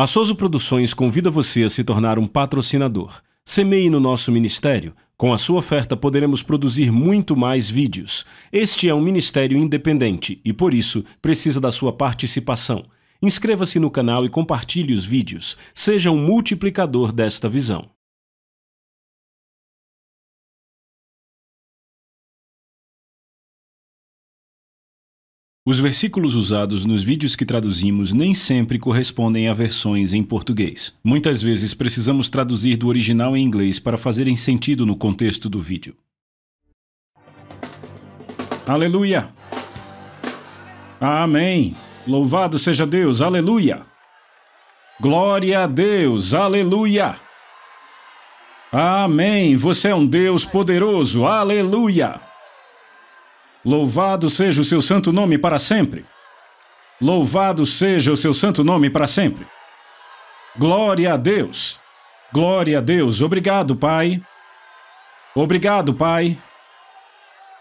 A Souza Produções convida você a se tornar um patrocinador. Semeie no nosso ministério. Com a sua oferta poderemos produzir muito mais vídeos. Este é um ministério independente e, por isso, precisa da sua participação. Inscreva-se no canal e compartilhe os vídeos. Seja um multiplicador desta visão. Os versículos usados nos vídeos que traduzimos nem sempre correspondem a versões em português. Muitas vezes precisamos traduzir do original em inglês para fazerem sentido no contexto do vídeo. Aleluia! Amém! Louvado seja Deus! Aleluia! Glória a Deus! Aleluia! Amém! Você é um Deus poderoso! Aleluia! Louvado seja o seu santo nome para sempre. Louvado seja o seu santo nome para sempre. Glória a Deus. Glória a Deus. Obrigado, Pai. Obrigado, Pai.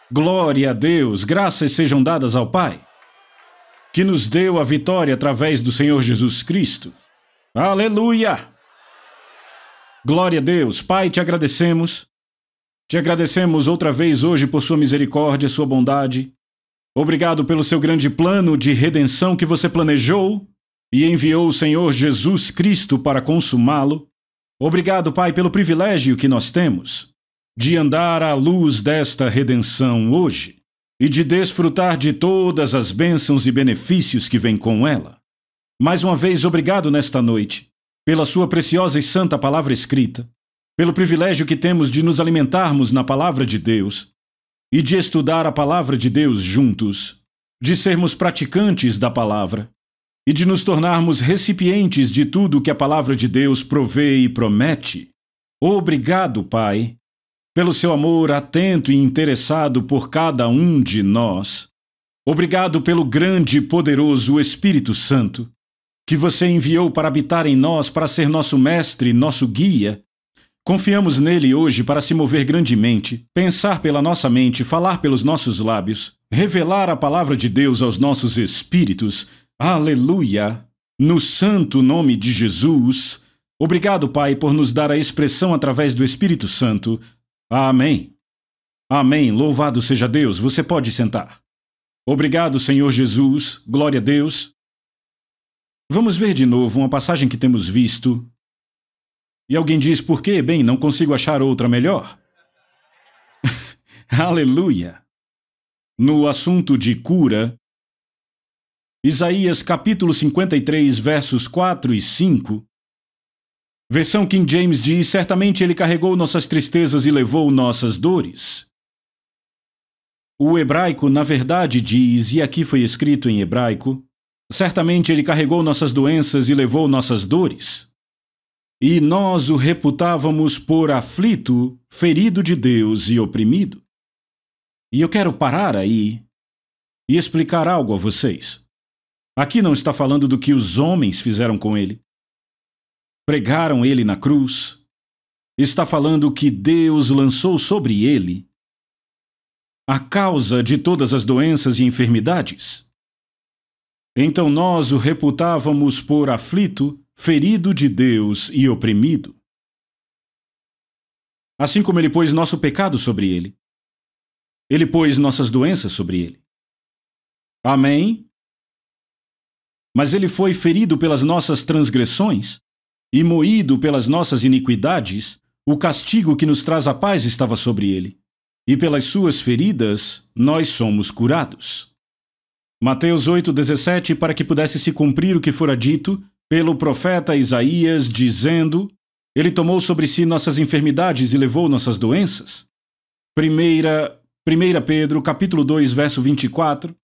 Glória a Deus. Graças sejam dadas ao Pai, que nos deu a vitória através do Senhor Jesus Cristo. Aleluia. Glória a Deus. Pai, te agradecemos. Te agradecemos outra vez hoje por sua misericórdia, sua bondade. Obrigado pelo seu grande plano de redenção que você planejou e enviou o Senhor Jesus Cristo para consumá-lo. Obrigado, Pai, pelo privilégio que nós temos de andar à luz desta redenção hoje e de desfrutar de todas as bênçãos e benefícios que vêm com ela. Mais uma vez, obrigado nesta noite pela sua preciosa e santa palavra escrita, pelo privilégio que temos de nos alimentarmos na Palavra de Deus e de estudar a Palavra de Deus juntos, de sermos praticantes da Palavra e de nos tornarmos recipientes de tudo que a Palavra de Deus provê e promete. Obrigado, Pai, pelo seu amor atento e interessado por cada um de nós. Obrigado pelo grande e poderoso Espírito Santo, que você enviou para habitar em nós, para ser nosso mestre, nosso guia. Confiamos nele hoje para se mover grandemente, pensar pela nossa mente, falar pelos nossos lábios, revelar a palavra de Deus aos nossos espíritos. Aleluia! No santo nome de Jesus. Obrigado, Pai, por nos dar a expressão através do Espírito Santo. Amém. Amém. Louvado seja Deus. Você pode sentar. Obrigado, Senhor Jesus. Glória a Deus. Vamos ver de novo uma passagem que temos visto. E alguém diz, por quê? Bem, não consigo achar outra melhor. Aleluia! No assunto de cura, Isaías capítulo 53, versos 4 e 5, versão King James diz, certamente ele carregou nossas tristezas e levou nossas dores. O hebraico, na verdade, diz, e aqui foi escrito em hebraico, certamente ele carregou nossas doenças e levou nossas dores. E nós o reputávamos por aflito, ferido de Deus e oprimido. E eu quero parar aí e explicar algo a vocês. Aqui não está falando do que os homens fizeram com ele. Pregaram ele na cruz. Está falando que Deus lançou sobre ele a causa de todas as doenças e enfermidades. Então nós o reputávamos por aflito, ferido de Deus e oprimido. Assim como ele pôs nosso pecado sobre ele, ele pôs nossas doenças sobre ele. Amém? Mas ele foi ferido pelas nossas transgressões e moído pelas nossas iniquidades, o castigo que nos traz a paz estava sobre ele, e pelas suas feridas nós somos curados. Mateus 8,17, para que pudesse se cumprir o que fora dito pelo profeta Isaías, dizendo, ele tomou sobre si nossas enfermidades e levou nossas doenças. 1 Pedro, capítulo 2, verso 24,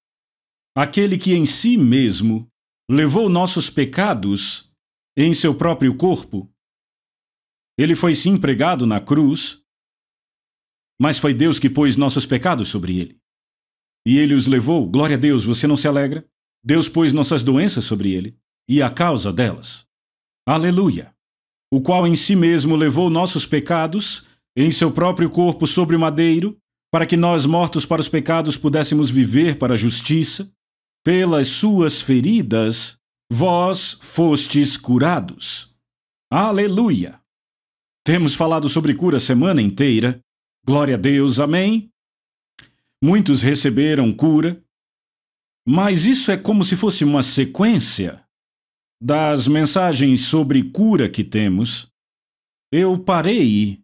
aquele que em si mesmo levou nossos pecados em seu próprio corpo. Ele foi sim pregado na cruz, mas foi Deus que pôs nossos pecados sobre ele. E ele os levou. Glória a Deus, você não se alegra? Deus pôs nossas doenças sobre ele e a causa delas. Aleluia! O qual em si mesmo levou nossos pecados em seu próprio corpo sobre o madeiro, para que nós, mortos para os pecados, pudéssemos viver para a justiça. Pelas suas feridas, Vós fostes curados. Aleluia! Temos falado sobre cura a semana inteira. Glória a Deus, amém? Muitos receberam cura, mas isso é como se fosse uma sequência das mensagens sobre cura que temos. Eu parei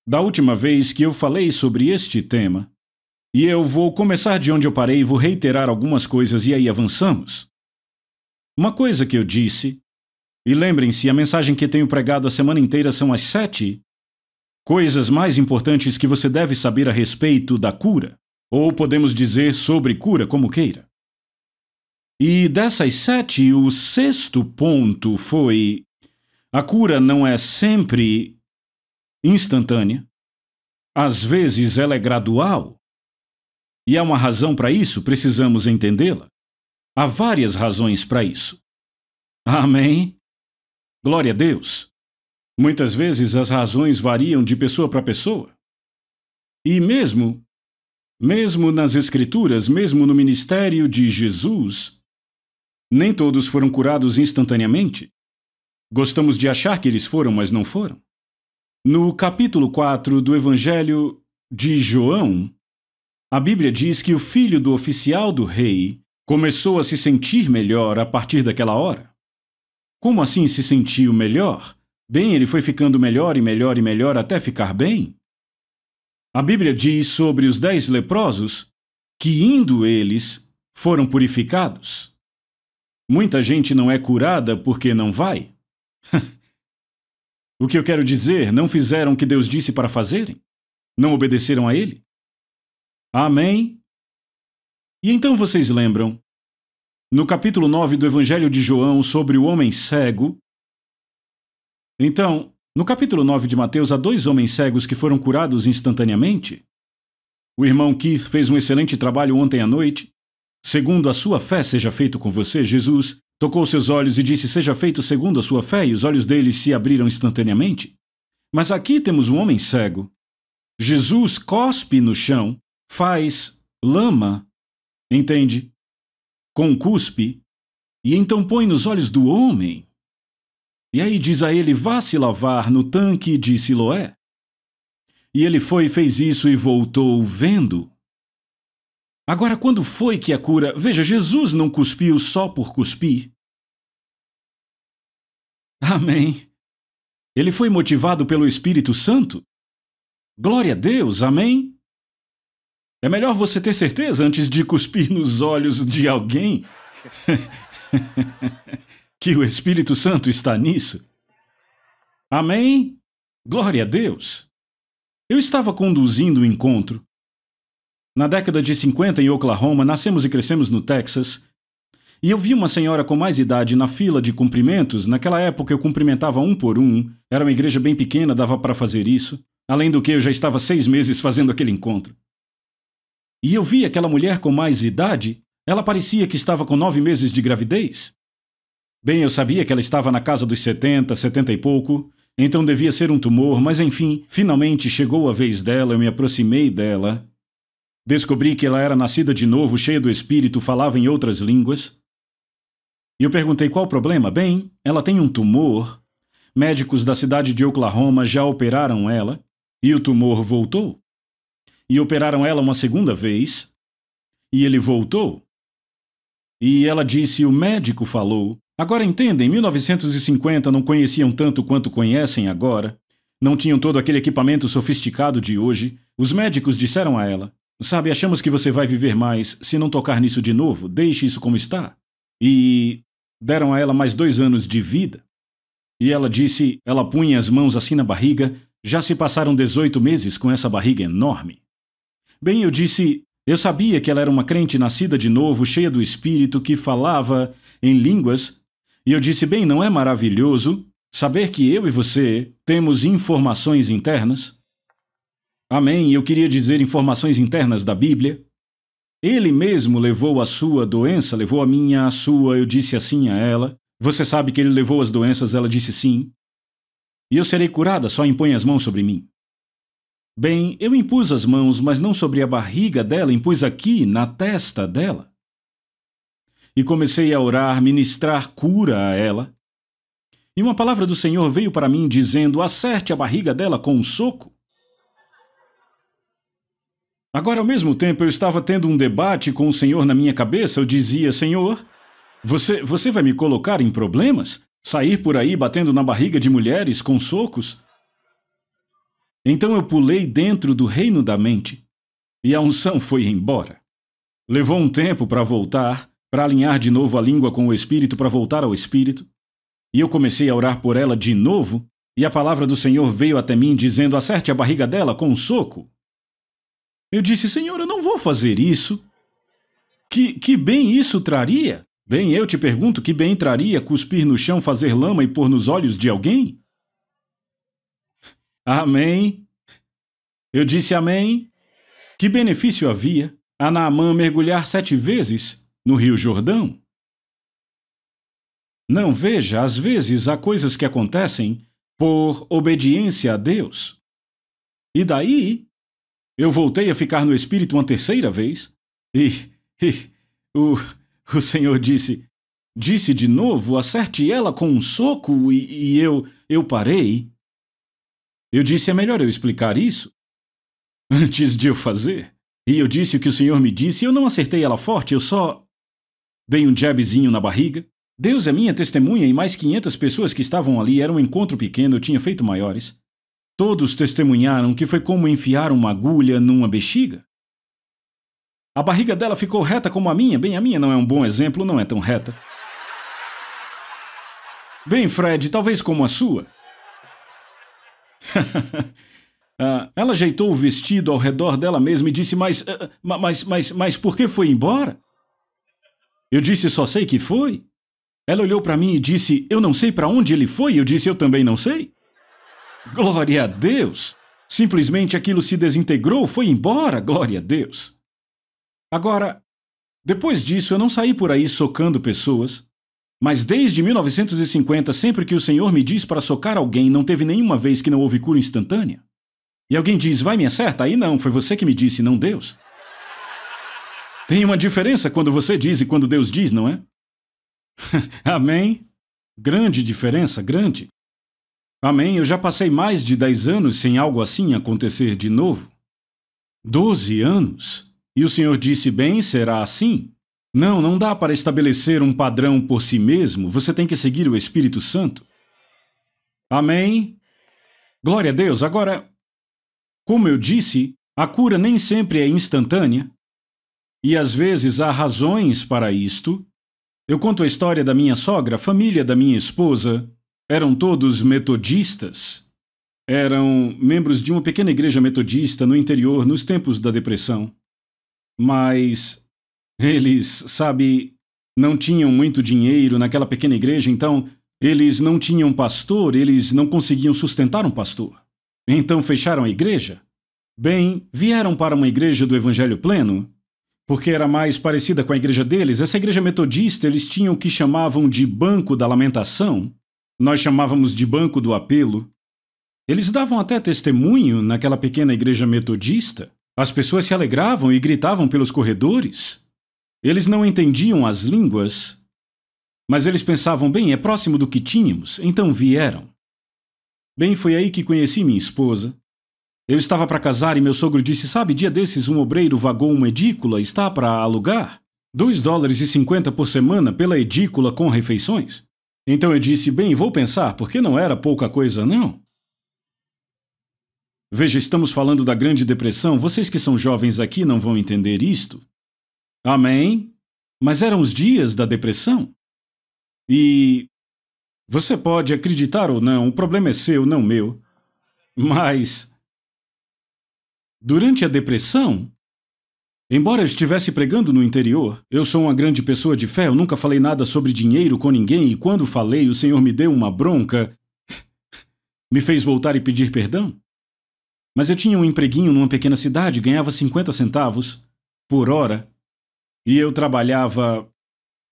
da última vez que eu falei sobre este tema, e eu vou começar de onde eu parei e vou reiterar algumas coisas e aí avançamos. Uma coisa que eu disse, e lembrem-se, a mensagem que tenho pregado a semana inteira são as 7 coisas mais importantes que você deve saber a respeito da cura, ou podemos dizer sobre cura, como queira. E dessas 7, o 6º ponto foi: a cura não é sempre instantânea, às vezes ela é gradual. E há uma razão para isso, precisamos entendê-la. Há várias razões para isso. Amém? Glória a Deus. Muitas vezes as razões variam de pessoa para pessoa. E mesmo nas Escrituras, mesmo no ministério de Jesus, nem todos foram curados instantaneamente. Gostamos de achar que eles foram, mas não foram. No capítulo 4 do Evangelho de João, a Bíblia diz que o filho do oficial do rei começou a se sentir melhor a partir daquela hora. Como assim se sentiu melhor? Bem, ele foi ficando melhor e melhor e melhor até ficar bem. A Bíblia diz sobre os 10 leprosos que, indo eles, foram purificados. Muita gente não é curada porque não vai. O que eu quero dizer, não fizeram o que Deus disse para fazerem? Não obedeceram a Ele? Amém? E então vocês lembram, no capítulo 9 do Evangelho de João, sobre o homem cego. Então, no capítulo 9 de Mateus, há 2 homens cegos que foram curados instantaneamente. O irmão Keith fez um excelente trabalho ontem à noite. Segundo a sua fé seja feito com você, Jesus tocou seus olhos e disse: seja feito segundo a sua fé, e os olhos deles se abriram instantaneamente. Mas aqui temos um homem cego. Jesus cospe no chão, faz lama, entende? Com cuspe, e então põe nos olhos do homem. E aí diz a ele: vá se lavar no tanque de Siloé. E ele foi e fez isso e voltou vendo. Agora, quando foi que a cura... Veja, Jesus não cuspiu só por cuspir. Amém. Ele foi motivado pelo Espírito Santo. Glória a Deus, amém? É melhor você ter certeza antes de cuspir nos olhos de alguém que o Espírito Santo está nisso. Amém? Glória a Deus. Eu estava conduzindo o encontro. Na década de 50, em Oklahoma, nascemos e crescemos no Texas, e eu vi uma senhora com mais idade na fila de cumprimentos. Naquela época eu cumprimentava um por um, era uma igreja bem pequena, dava para fazer isso. Além do que eu já estava 6 meses fazendo aquele encontro. E eu vi aquela mulher com mais idade, ela parecia que estava com 9 meses de gravidez. Bem, eu sabia que ela estava na casa dos 70, 70 e pouco, então devia ser um tumor, mas enfim, finalmente chegou a vez dela, eu me aproximei dela. Descobri que ela era nascida de novo, cheia do Espírito, falava em outras línguas. E eu perguntei qual o problema. Bem, ela tem um tumor. Médicos da cidade de Oklahoma já operaram ela, e o tumor voltou. E operaram ela uma segunda vez, e ele voltou. E ela disse: o médico falou. Agora entendem, em 1950 não conheciam tanto quanto conhecem agora. Não tinham todo aquele equipamento sofisticado de hoje. Os médicos disseram a ela: sabe, achamos que você vai viver mais. Se não tocar nisso de novo, deixe isso como está. E deram a ela mais 2 anos de vida. E ela disse, ela punha as mãos assim na barriga, já se passaram 18 meses com essa barriga enorme. Bem, eu disse, eu sabia que ela era uma crente nascida de novo, cheia do Espírito, que falava em línguas. E eu disse, bem, não é maravilhoso saber que eu e você temos informações internas? Amém, eu queria dizer informações internas da Bíblia. Ele mesmo levou a sua doença, levou a minha, a sua, eu disse assim a ela. Você sabe que ele levou as doenças, ela disse sim. E eu serei curada, só impõe as mãos sobre mim. Bem, eu impus as mãos, mas não sobre a barriga dela, impus aqui, na testa dela. e comecei a orar, ministrar cura a ela. E uma palavra do Senhor veio para mim dizendo: acerte a barriga dela com um soco. Agora, ao mesmo tempo, eu estava tendo um debate com o Senhor na minha cabeça. Eu dizia: Senhor, você vai me colocar em problemas? Sair por aí batendo na barriga de mulheres com socos? Então eu pulei dentro do reino da mente e a unção foi embora. Levou um tempo para voltar, para alinhar de novo a língua com o Espírito, para voltar ao Espírito. E eu comecei a orar por ela de novo, e a palavra do Senhor veio até mim dizendo: acerte a barriga dela com um soco. Eu disse: Senhor, eu não vou fazer isso. Que bem isso traria? Bem, eu te pergunto, que bem traria cuspir no chão, fazer lama e pôr nos olhos de alguém? Amém. Eu disse amém. Que benefício havia a Naamã mergulhar 7 vezes no Rio Jordão? Não, veja, às vezes há coisas que acontecem por obediência a Deus. E daí, eu voltei a ficar no Espírito uma 3ª vez, e o Senhor disse de novo: acerte ela com um soco, e eu parei. Eu disse: é melhor eu explicar isso antes de eu fazer. E eu disse o que o Senhor me disse, e eu não acertei ela forte, eu só dei um jabzinho na barriga. Deus é minha testemunha, e mais 500 pessoas que estavam ali. Era um encontro pequeno, eu tinha feito maiores. Todos testemunharam que foi como enfiar uma agulha numa bexiga. A barriga dela ficou reta como a minha. Bem, a minha não é um bom exemplo, não é tão reta. Bem, Fred, talvez como a sua. Ela ajeitou o vestido ao redor dela mesma e disse: mas por que foi embora? Eu disse: só sei que foi. Ela olhou para mim e disse: eu não sei para onde ele foi. Eu disse: eu também não sei. Glória a Deus! Simplesmente aquilo se desintegrou, foi embora, glória a Deus. Agora, depois disso, eu não saí por aí socando pessoas, mas desde 1950, sempre que o Senhor me diz para socar alguém, não teve nenhuma vez que não houve cura instantânea. E alguém diz: vai, me acerta? Aí não, foi você que me disse, não Deus. Tem uma diferença quando você diz e quando Deus diz, não é? Amém? Grande diferença, grande. Amém, eu já passei mais de 10 anos sem algo assim acontecer de novo. 12 anos. E o Senhor disse: bem, será assim? Não dá para estabelecer um padrão por si mesmo, você tem que seguir o Espírito Santo. Amém? Glória a Deus. Agora, como eu disse, a cura nem sempre é instantânea, e às vezes há razões para isto. Eu conto a história da minha sogra, a família da minha esposa. Eram todos metodistas. Eram membros de uma pequena igreja metodista no interior, nos tempos da depressão. Mas eles, sabe, não tinham muito dinheiro naquela pequena igreja, então eles não tinham pastor, eles não conseguiam sustentar um pastor. Então fecharam a igreja. Bem, vieram para uma igreja do Evangelho Pleno, porque era mais parecida com a igreja deles. Essa igreja metodista, eles tinham o que chamavam de Banco da Lamentação. Nós chamávamos de Banco do Apelo. Eles davam até testemunho naquela pequena igreja metodista. As pessoas se alegravam e gritavam pelos corredores. Eles não entendiam as línguas, mas eles pensavam: bem, é próximo do que tínhamos, então vieram. Bem, foi aí que conheci minha esposa. Eu estava para casar e meu sogro disse: sabe, dia desses um obreiro vagou uma edícula, está para alugar. $2,50 por semana pela edícula com refeições. Então eu disse: bem, vou pensar, porque não era pouca coisa, não. Veja, estamos falando da Grande Depressão. Vocês que são jovens aqui não vão entender isto. Amém? Mas eram os dias da depressão. E você pode acreditar ou não, o problema é seu, não meu. Mas durante a depressão, embora eu estivesse pregando no interior, eu sou uma grande pessoa de fé, eu nunca falei nada sobre dinheiro com ninguém, e quando falei, o Senhor me deu uma bronca, me fez voltar e pedir perdão. Mas eu tinha um empreguinho numa pequena cidade, ganhava 50 centavos por hora, e eu trabalhava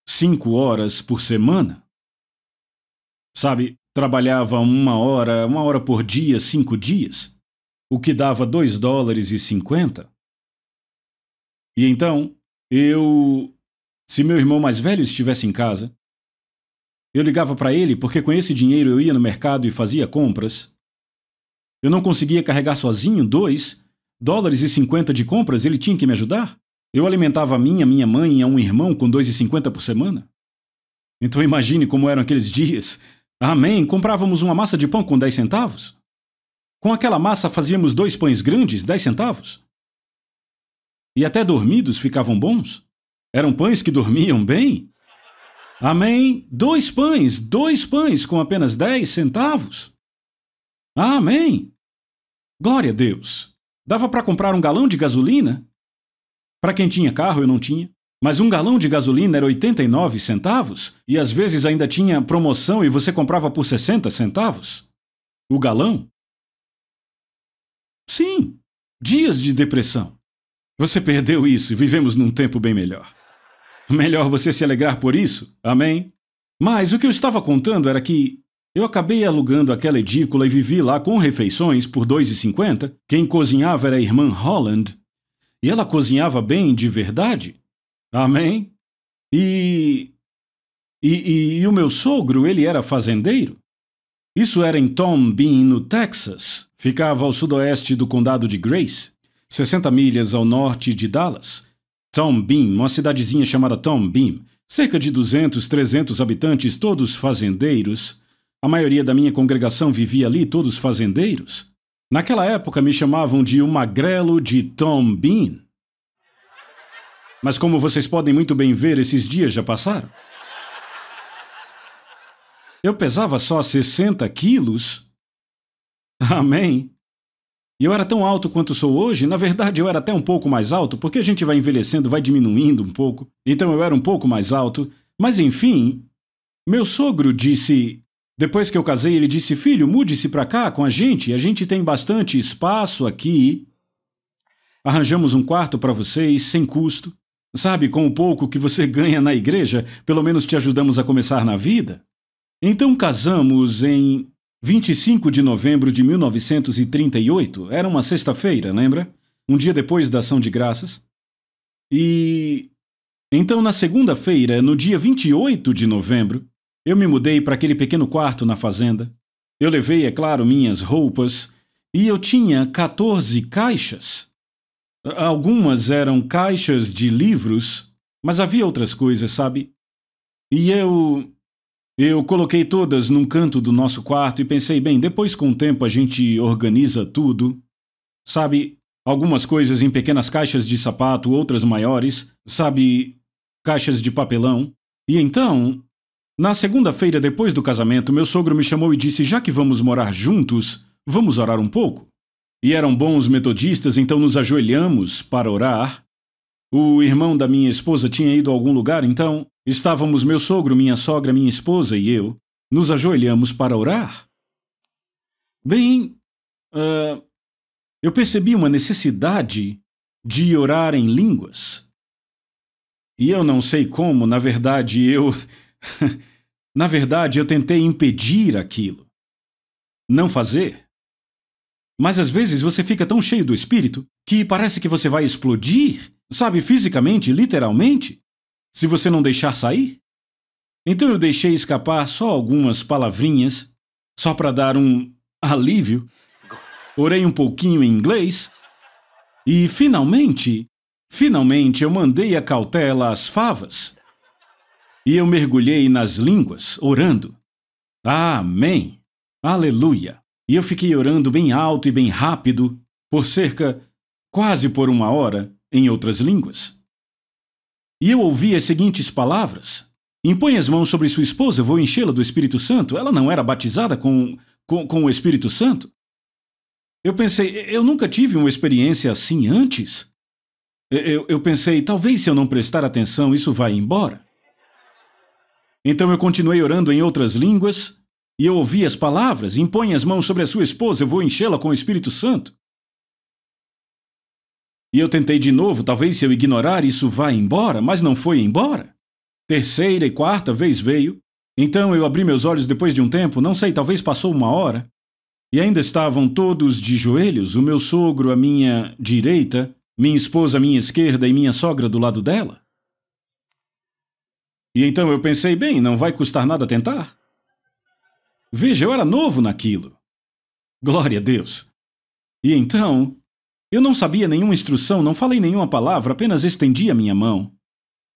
5 horas por semana. Sabe, trabalhava uma hora por dia, 5 dias, o que dava $2,50. E então, eu Se meu irmão mais velho estivesse em casa, eu ligava para ele porque com esse dinheiro eu ia no mercado e fazia compras. Eu não conseguia carregar sozinho $2,50 de compras, ele tinha que me ajudar. Eu alimentava a minha mãe e a um irmão com $2,50 por semana. Então imagine como eram aqueles dias. Amém, comprávamos uma massa de pão com 10 centavos. Com aquela massa fazíamos 2 pães grandes, 10 centavos. E até dormidos ficavam bons. Eram pães que dormiam bem. Amém, 2 pães com apenas 10 centavos. Amém. Glória a Deus. Dava para comprar um galão de gasolina? Para quem tinha carro, eu não tinha. Mas um galão de gasolina era 89 centavos e às vezes ainda tinha promoção e você comprava por 60 centavos. O galão? Sim, dias de depressão. Você perdeu isso e vivemos num tempo bem melhor. Melhor você se alegrar por isso, amém? Mas o que eu estava contando era que eu acabei alugando aquela edícula e vivi lá com refeições por $2,50. Quem cozinhava era a irmã Holland. E ela cozinhava bem de verdade. Amém? E o meu sogro, ele era fazendeiro. Isso era em Tom Bean, no Texas. Ficava ao sudoeste do condado de Grace, 60 milhas ao norte de Dallas. Tom Bean, uma cidadezinha chamada Tom Bean. Cerca de 200, 300 habitantes, todos fazendeiros. A maioria da minha congregação vivia ali, todos fazendeiros. Naquela época me chamavam de o magrelo de Tom Bean. Mas como vocês podem muito bem ver, esses dias já passaram. Eu pesava só 60 quilos. Amém. E eu era tão alto quanto sou hoje. Na verdade, eu era até um pouco mais alto, porque a gente vai envelhecendo, vai diminuindo um pouco. Então eu era um pouco mais alto. Mas enfim, meu sogro disse... Depois que eu casei, ele disse, filho, mude-se para cá com a gente tem bastante espaço aqui. Arranjamos um quarto para vocês, sem custo. Sabe, com o pouco que você ganha na igreja, pelo menos te ajudamos a começar na vida. Então casamos em 25 de novembro de 1938. Era uma sexta-feira, lembra? Um dia depois da Ação de Graças. E... Então, na segunda-feira, no dia 28 de novembro, eu me mudei para aquele pequeno quarto na fazenda. Eu levei, é claro, minhas roupas e eu tinha 14 caixas. Algumas eram caixas de livros, mas havia outras coisas, sabe? E eu coloquei todas num canto do nosso quarto e pensei, bem, depois com o tempo a gente organiza tudo. Sabe, algumas coisas em pequenas caixas de sapato, outras maiores, sabe, caixas de papelão. E então... Na segunda-feira, depois do casamento, meu sogro me chamou e disse, já que vamos morar juntos, vamos orar um pouco. E eram bons metodistas, então nos ajoelhamos para orar. O irmão da minha esposa tinha ido a algum lugar, então estávamos meu sogro, minha sogra, minha esposa e eu, nos ajoelhamos para orar. Bem, eu percebi uma necessidade de orar em línguas. E eu não sei como, na verdade, eu tentei impedir aquilo. Não fazer. Mas às vezes você fica tão cheio do Espírito que parece que você vai explodir, sabe, fisicamente, literalmente, se você não deixar sair. Então eu deixei escapar só algumas palavrinhas, só para dar um alívio. Orei um pouquinho em inglês e finalmente eu mandei a cautela às favas. E eu mergulhei nas línguas, orando. Amém! Aleluia! E eu fiquei orando bem alto e bem rápido, quase por 1 hora, em outras línguas. E eu ouvi as seguintes palavras. Impõe as mãos sobre sua esposa, vou enchê-la do Espírito Santo. Ela não era batizada com o Espírito Santo? Eu pensei, eu nunca tive uma experiência assim antes. Eu pensei, talvez se eu não prestar atenção, isso vai embora. Então eu continuei orando em outras línguas e eu ouvi as palavras, impõe as mãos sobre a sua esposa, eu vou enchê-la com o Espírito Santo. E eu tentei de novo, talvez se eu ignorar isso vá embora, mas não foi embora. 3ª e 4ª vez veio. Então eu abri meus olhos depois de um tempo, não sei, talvez passou 1 hora, e ainda estavam todos de joelhos, o meu sogro à minha direita, minha esposa à minha esquerda e minha sogra do lado dela. E então eu pensei, bem, não vai custar nada tentar. Veja, eu era novo naquilo. Glória a Deus. E então, eu não sabia nenhuma instrução, não falei nenhuma palavra, apenas estendi a minha mão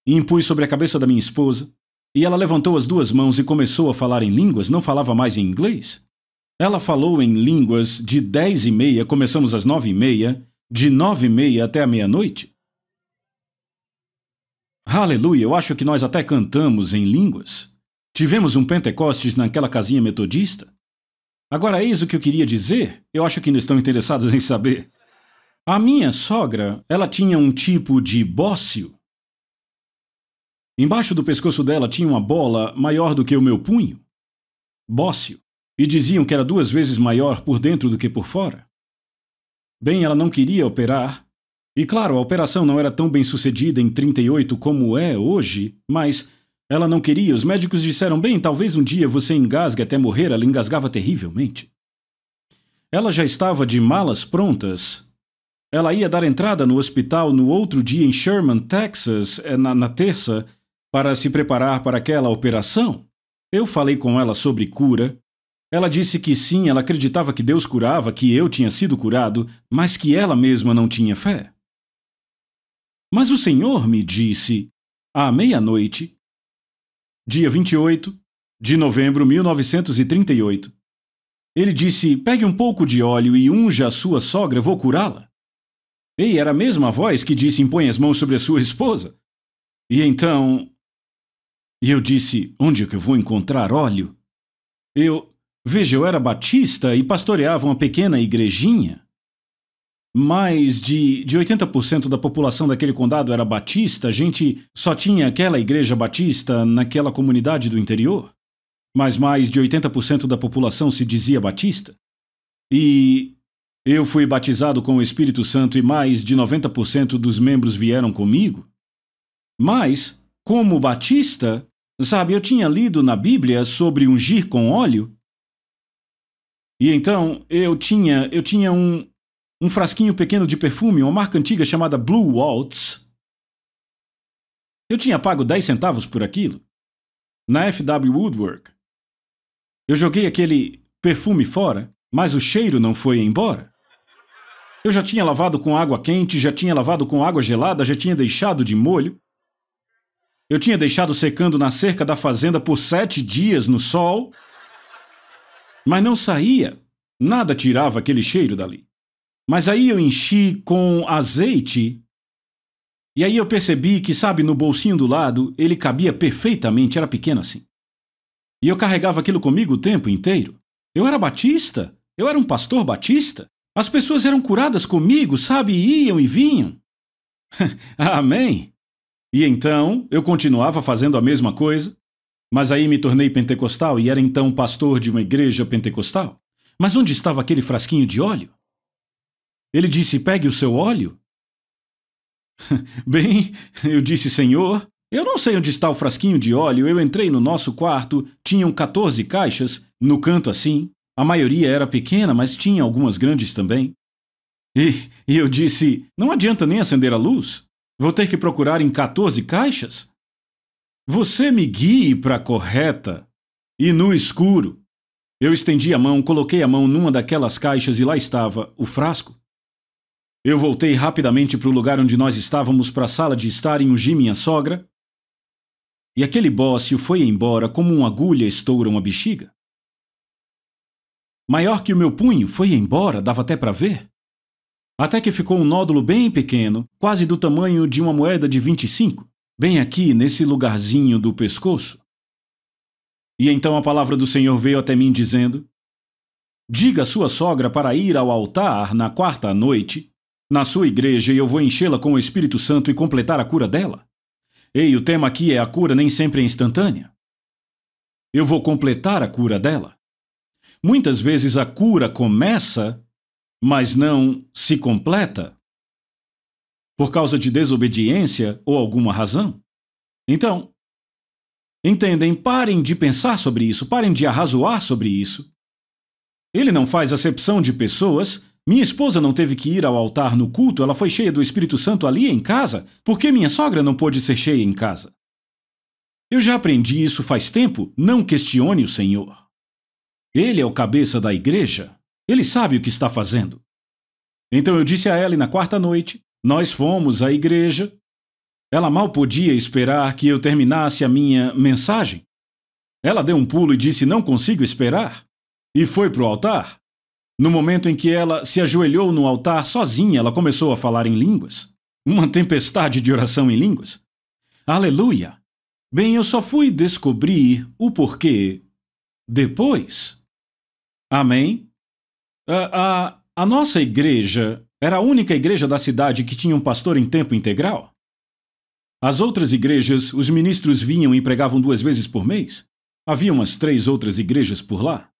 e impus sobre a cabeça da minha esposa. E ela levantou as duas mãos e começou a falar em línguas, não falava mais em inglês. Ela falou em línguas de 10h30, começamos às 9h30, de 9h30 até a meia-noite. Aleluia, eu acho que nós até cantamos em línguas. Tivemos um Pentecostes naquela casinha metodista. Agora, eis o que eu queria dizer, eu acho que não estão interessados em saber. A minha sogra, ela tinha um tipo de bócio. Embaixo do pescoço dela tinha uma bola maior do que o meu punho. Bócio. E diziam que era 2 vezes maior por dentro do que por fora. Bem, ela não queria operar. E claro, a operação não era tão bem sucedida em 38 como é hoje, mas ela não queria. Os médicos disseram, bem, talvez um dia você engasgue até morrer. Ela engasgava terrivelmente. Ela já estava de malas prontas. Ela ia dar entrada no hospital no outro dia em Sherman, Texas, na terça, para se preparar para aquela operação. Eu falei com ela sobre cura. Ela disse que sim, ela acreditava que Deus curava, que eu tinha sido curado, mas que ela mesma não tinha fé. Mas o Senhor me disse, à meia-noite, dia 28 de novembro de 1938, Ele disse, pegue um pouco de óleo e unja a sua sogra, vou curá-la. Ei, era a mesma voz que disse, impõe as mãos sobre a sua esposa. E então... E eu disse, onde é que eu vou encontrar óleo? Veja, eu era batista e pastoreava uma pequena igrejinha. Mais de 80% da população daquele condado era batista, a gente só tinha aquela igreja batista naquela comunidade do interior. Mas mais de 80% da população se dizia batista. E eu fui batizado com o Espírito Santo e mais de 90% dos membros vieram comigo. Mas, como batista, sabe, eu tinha lido na Bíblia sobre ungir com óleo. E então eu tinha um frasquinho pequeno de perfume, uma marca antiga chamada Blue Waltz. Eu tinha pago 10 centavos por aquilo, na F.W. Woodwork. Eu joguei aquele perfume fora, mas o cheiro não foi embora. Eu já tinha lavado com água quente, já tinha lavado com água gelada, já tinha deixado de molho. Eu tinha deixado secando na cerca da fazenda por 7 dias no sol, mas não saía. Nada tirava aquele cheiro dali. Mas aí eu enchi com azeite e aí eu percebi que, sabe, no bolsinho do lado, ele cabia perfeitamente, era pequeno assim. E eu carregava aquilo comigo o tempo inteiro. Eu era batista, eu era um pastor batista. As pessoas eram curadas comigo, sabe, iam e vinham. Amém. E então eu continuava fazendo a mesma coisa, mas aí me tornei pentecostal e era então pastor de uma igreja pentecostal. Mas onde estava aquele frasquinho de óleo? Ele disse, pegue o seu óleo. Bem, eu disse, Senhor, eu não sei onde está o frasquinho de óleo. Eu entrei no nosso quarto, tinham 14 caixas, no canto assim. A maioria era pequena, mas tinha algumas grandes também. E eu disse, não adianta nem acender a luz. Vou ter que procurar em 14 caixas? Você me guie para a correta. E no escuro. Eu estendi a mão, coloquei a mão numa daquelas caixas e lá estava o frasco. Eu voltei rapidamente para o lugar onde nós estávamos, para a sala de estar e ungi minha sogra. E aquele bócio foi embora como uma agulha estoura uma bexiga. Maior que o meu punho, foi embora, dava até para ver. Até que ficou um nódulo bem pequeno, quase do tamanho de uma moeda de 25, bem aqui, nesse lugarzinho do pescoço. E então a palavra do Senhor veio até mim dizendo, diga à sua sogra para ir ao altar na 4ª noite, na sua igreja, e eu vou enchê-la com o Espírito Santo e completar a cura dela. Ei, o tema aqui é a cura nem sempre é instantânea. Eu vou completar a cura dela. Muitas vezes a cura começa, mas não se completa, por causa de desobediência ou alguma razão. Então, entendem, parem de pensar sobre isso, parem de arrazoar sobre isso. Ele não faz acepção de pessoas. Minha esposa não teve que ir ao altar no culto, ela foi cheia do Espírito Santo ali em casa. Por que minha sogra não pôde ser cheia em casa? Eu já aprendi isso faz tempo, não questione o Senhor. Ele é o cabeça da igreja. Ele sabe o que está fazendo. Então eu disse a ela e na quarta noite, nós fomos à igreja. Ela mal podia esperar que eu terminasse a minha mensagem. Ela deu um pulo e disse, não consigo esperar. E foi para o altar. No momento em que ela se ajoelhou no altar sozinha, ela começou a falar em línguas. Uma tempestade de oração em línguas. Aleluia! Bem, eu só fui descobrir o porquê depois. Amém? A nossa igreja era a única igreja da cidade que tinha um pastor em tempo integral. As outras igrejas, os ministros vinham e pregavam 2 vezes por mês. Havia umas 3 outras igrejas por lá.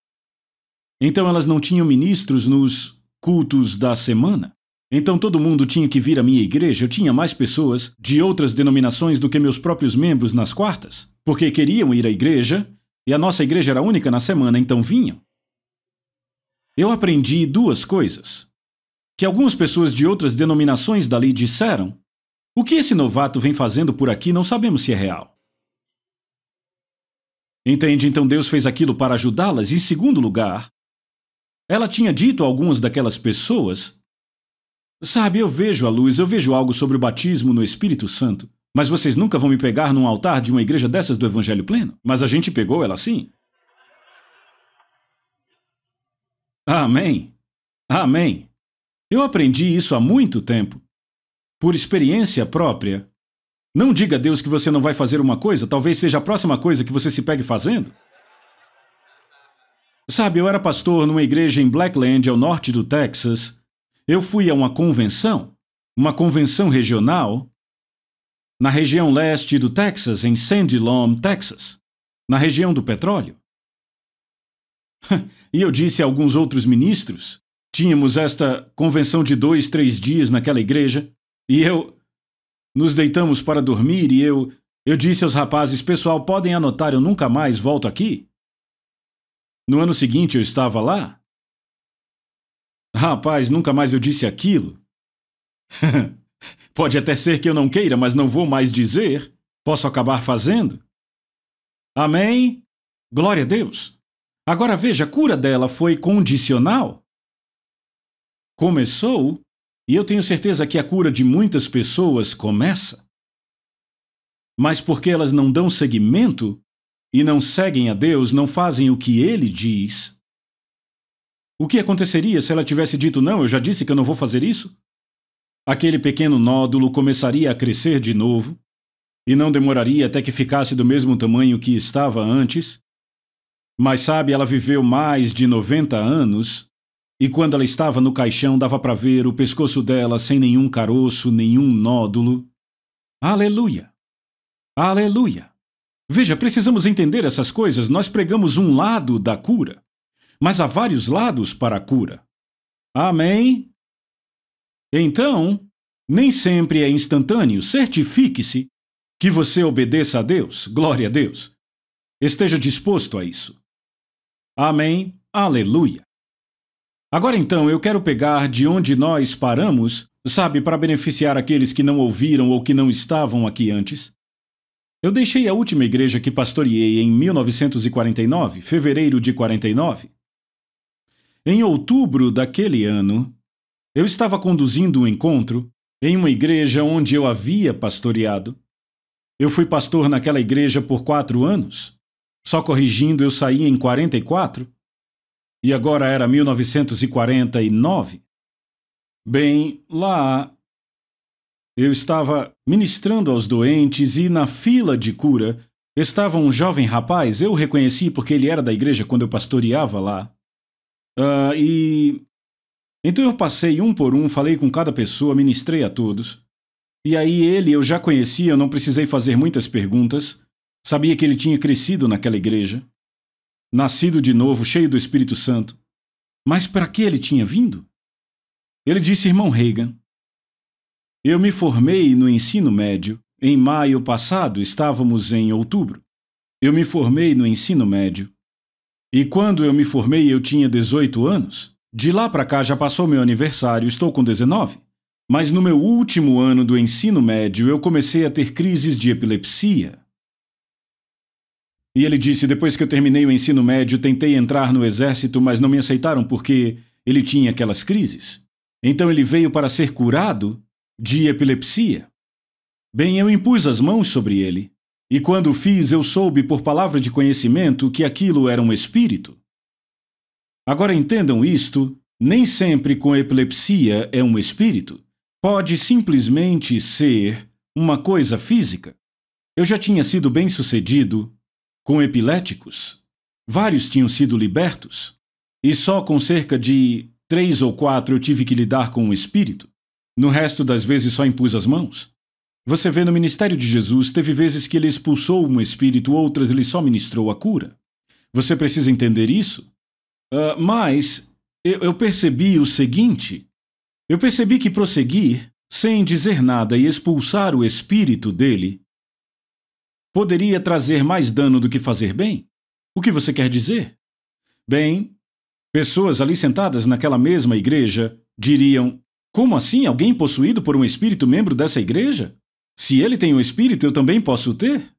Então elas não tinham ministros nos cultos da semana. Então todo mundo tinha que vir à minha igreja. Eu tinha mais pessoas de outras denominações do que meus próprios membros nas quartas, porque queriam ir à igreja, e a nossa igreja era única na semana, então vinham. Eu aprendi 2 coisas, que algumas pessoas de outras denominações dali disseram. O que esse novato vem fazendo por aqui não sabemos se é real. Entende? Então Deus fez aquilo para ajudá-las. Em segundo lugar, ela tinha dito a algumas daquelas pessoas, sabe, eu vejo a luz, eu vejo algo sobre o batismo no Espírito Santo, mas vocês nunca vão me pegar num altar de uma igreja dessas do Evangelho Pleno? Mas a gente pegou ela sim. Amém. Amém. Eu aprendi isso há muito tempo, por experiência própria. Não diga a Deus que você não vai fazer uma coisa, talvez seja a próxima coisa que você se pegue fazendo. Sabe, eu era pastor numa igreja em Blackland, ao norte do Texas. Eu fui a uma convenção regional, na região leste do Texas, em Sandy Lom, Texas, na região do petróleo. E eu disse a alguns outros ministros, tínhamos esta convenção de 2, 3 dias naquela igreja, e nos deitamos para dormir e eu disse aos rapazes, pessoal, podem anotar, eu nunca mais volto aqui? No ano seguinte eu estava lá. Rapaz, nunca mais eu disse aquilo. Pode até ser que eu não queira, mas não vou mais dizer. Posso acabar fazendo. Amém? Glória a Deus. Agora veja, a cura dela foi condicional. Começou, e eu tenho certeza que a cura de muitas pessoas começa. Mas porque elas não dão seguimento e não seguem a Deus, não fazem o que Ele diz. O que aconteceria se ela tivesse dito, não, eu já disse que eu não vou fazer isso? Aquele pequeno nódulo começaria a crescer de novo, e não demoraria até que ficasse do mesmo tamanho que estava antes. Mas sabe, ela viveu mais de 90 anos, e quando ela estava no caixão dava para ver o pescoço dela sem nenhum caroço, nenhum nódulo. Aleluia! Aleluia! Veja, precisamos entender essas coisas. Nós pregamos um lado da cura, mas há vários lados para a cura. Amém? Então, nem sempre é instantâneo. Certifique-se que você obedeça a Deus. Glória a Deus. Esteja disposto a isso. Amém? Aleluia! Agora então, eu quero pegar de onde nós paramos, sabe, para beneficiar aqueles que não ouviram ou que não estavam aqui antes. Eu deixei a última igreja que pastoreei em 1949, fevereiro de 49. Em outubro daquele ano, eu estava conduzindo um encontro em uma igreja onde eu havia pastoreado. Eu fui pastor naquela igreja por 4 anos. Só corrigindo, eu saí em 44. E agora era 1949. Bem, lá eu estava ministrando aos doentes e na fila de cura estava um jovem rapaz. Eu o reconheci porque ele era da igreja quando eu pastoreava lá. Então eu passei um por um, falei com cada pessoa, ministrei a todos. E aí ele eu já conhecia, eu não precisei fazer muitas perguntas. Sabia que ele tinha crescido naquela igreja, nascido de novo, cheio do Espírito Santo. Mas para que ele tinha vindo? Ele disse, irmão Reagan, eu me formei no ensino médio. Em maio passado, estávamos em outubro. Eu me formei no ensino médio. E quando eu me formei, eu tinha 18 anos. De lá para cá já passou meu aniversário, estou com 19. Mas no meu último ano do ensino médio, eu comecei a ter crises de epilepsia. E ele disse: depois que eu terminei o ensino médio, tentei entrar no exército, mas não me aceitaram porque ele tinha aquelas crises. Então ele veio para ser curado de epilepsia. Bem, eu impus as mãos sobre ele, e quando o fiz, eu soube por palavra de conhecimento que aquilo era um espírito. Agora entendam isto, nem sempre com epilepsia é um espírito. Pode simplesmente ser uma coisa física. Eu já tinha sido bem-sucedido com epiléticos. Vários tinham sido libertos. E só com cerca de 3 ou 4 eu tive que lidar com um espírito. No resto das vezes só impus as mãos. Você vê no ministério de Jesus, teve vezes que ele expulsou um espírito, outras ele só ministrou a cura. Você precisa entender isso? Mas eu percebi o seguinte. Eu percebi que prosseguir, sem dizer nada e expulsar o espírito dele, poderia trazer mais dano do que fazer bem? O que você quer dizer? Bem, pessoas ali sentadas naquela mesma igreja diriam: como assim alguém possuído por um espírito membro dessa igreja? Se ele tem um espírito, eu também posso ter?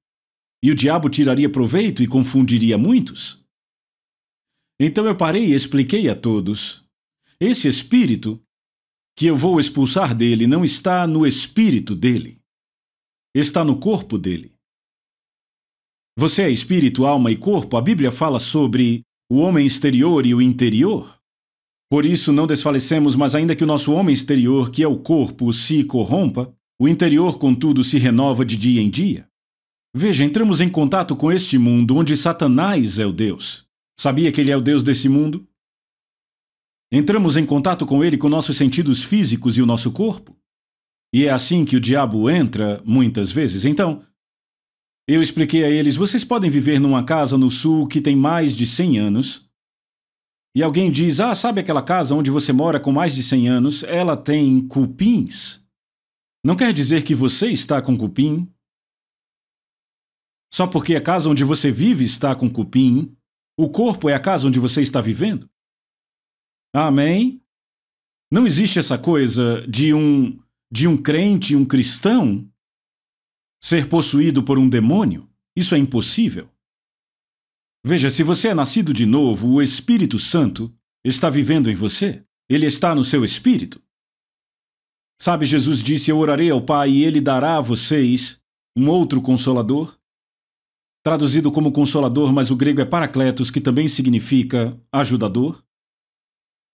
E o diabo tiraria proveito e confundiria muitos? Então eu parei e expliquei a todos: esse espírito que eu vou expulsar dele não está no espírito dele. Está no corpo dele. Você é espírito, alma e corpo. A Bíblia fala sobre o homem exterior e o interior. Por isso não desfalecemos, mas ainda que o nosso homem exterior, que é o corpo, se corrompa, o interior, contudo, se renova de dia em dia. Veja, entramos em contato com este mundo onde Satanás é o Deus. Sabia que ele é o Deus desse mundo? Entramos em contato com ele com nossos sentidos físicos e o nosso corpo. E é assim que o diabo entra muitas vezes. Então, eu expliquei a eles: vocês podem viver numa casa no sul que tem mais de 100 anos. E alguém diz: sabe aquela casa onde você mora com mais de 100 anos? Ela tem cupins. Não quer dizer que você está com cupim. Só porque a casa onde você vive está com cupim, o corpo é a casa onde você está vivendo. Amém? Não existe essa coisa de um crente, um cristão, ser possuído por um demônio. Isso é impossível. Veja, se você é nascido de novo, o Espírito Santo está vivendo em você. Ele está no seu espírito. Sabe, Jesus disse: eu orarei ao Pai e Ele dará a vocês um outro Consolador. Traduzido como Consolador, mas o grego é Paracletos, que também significa ajudador.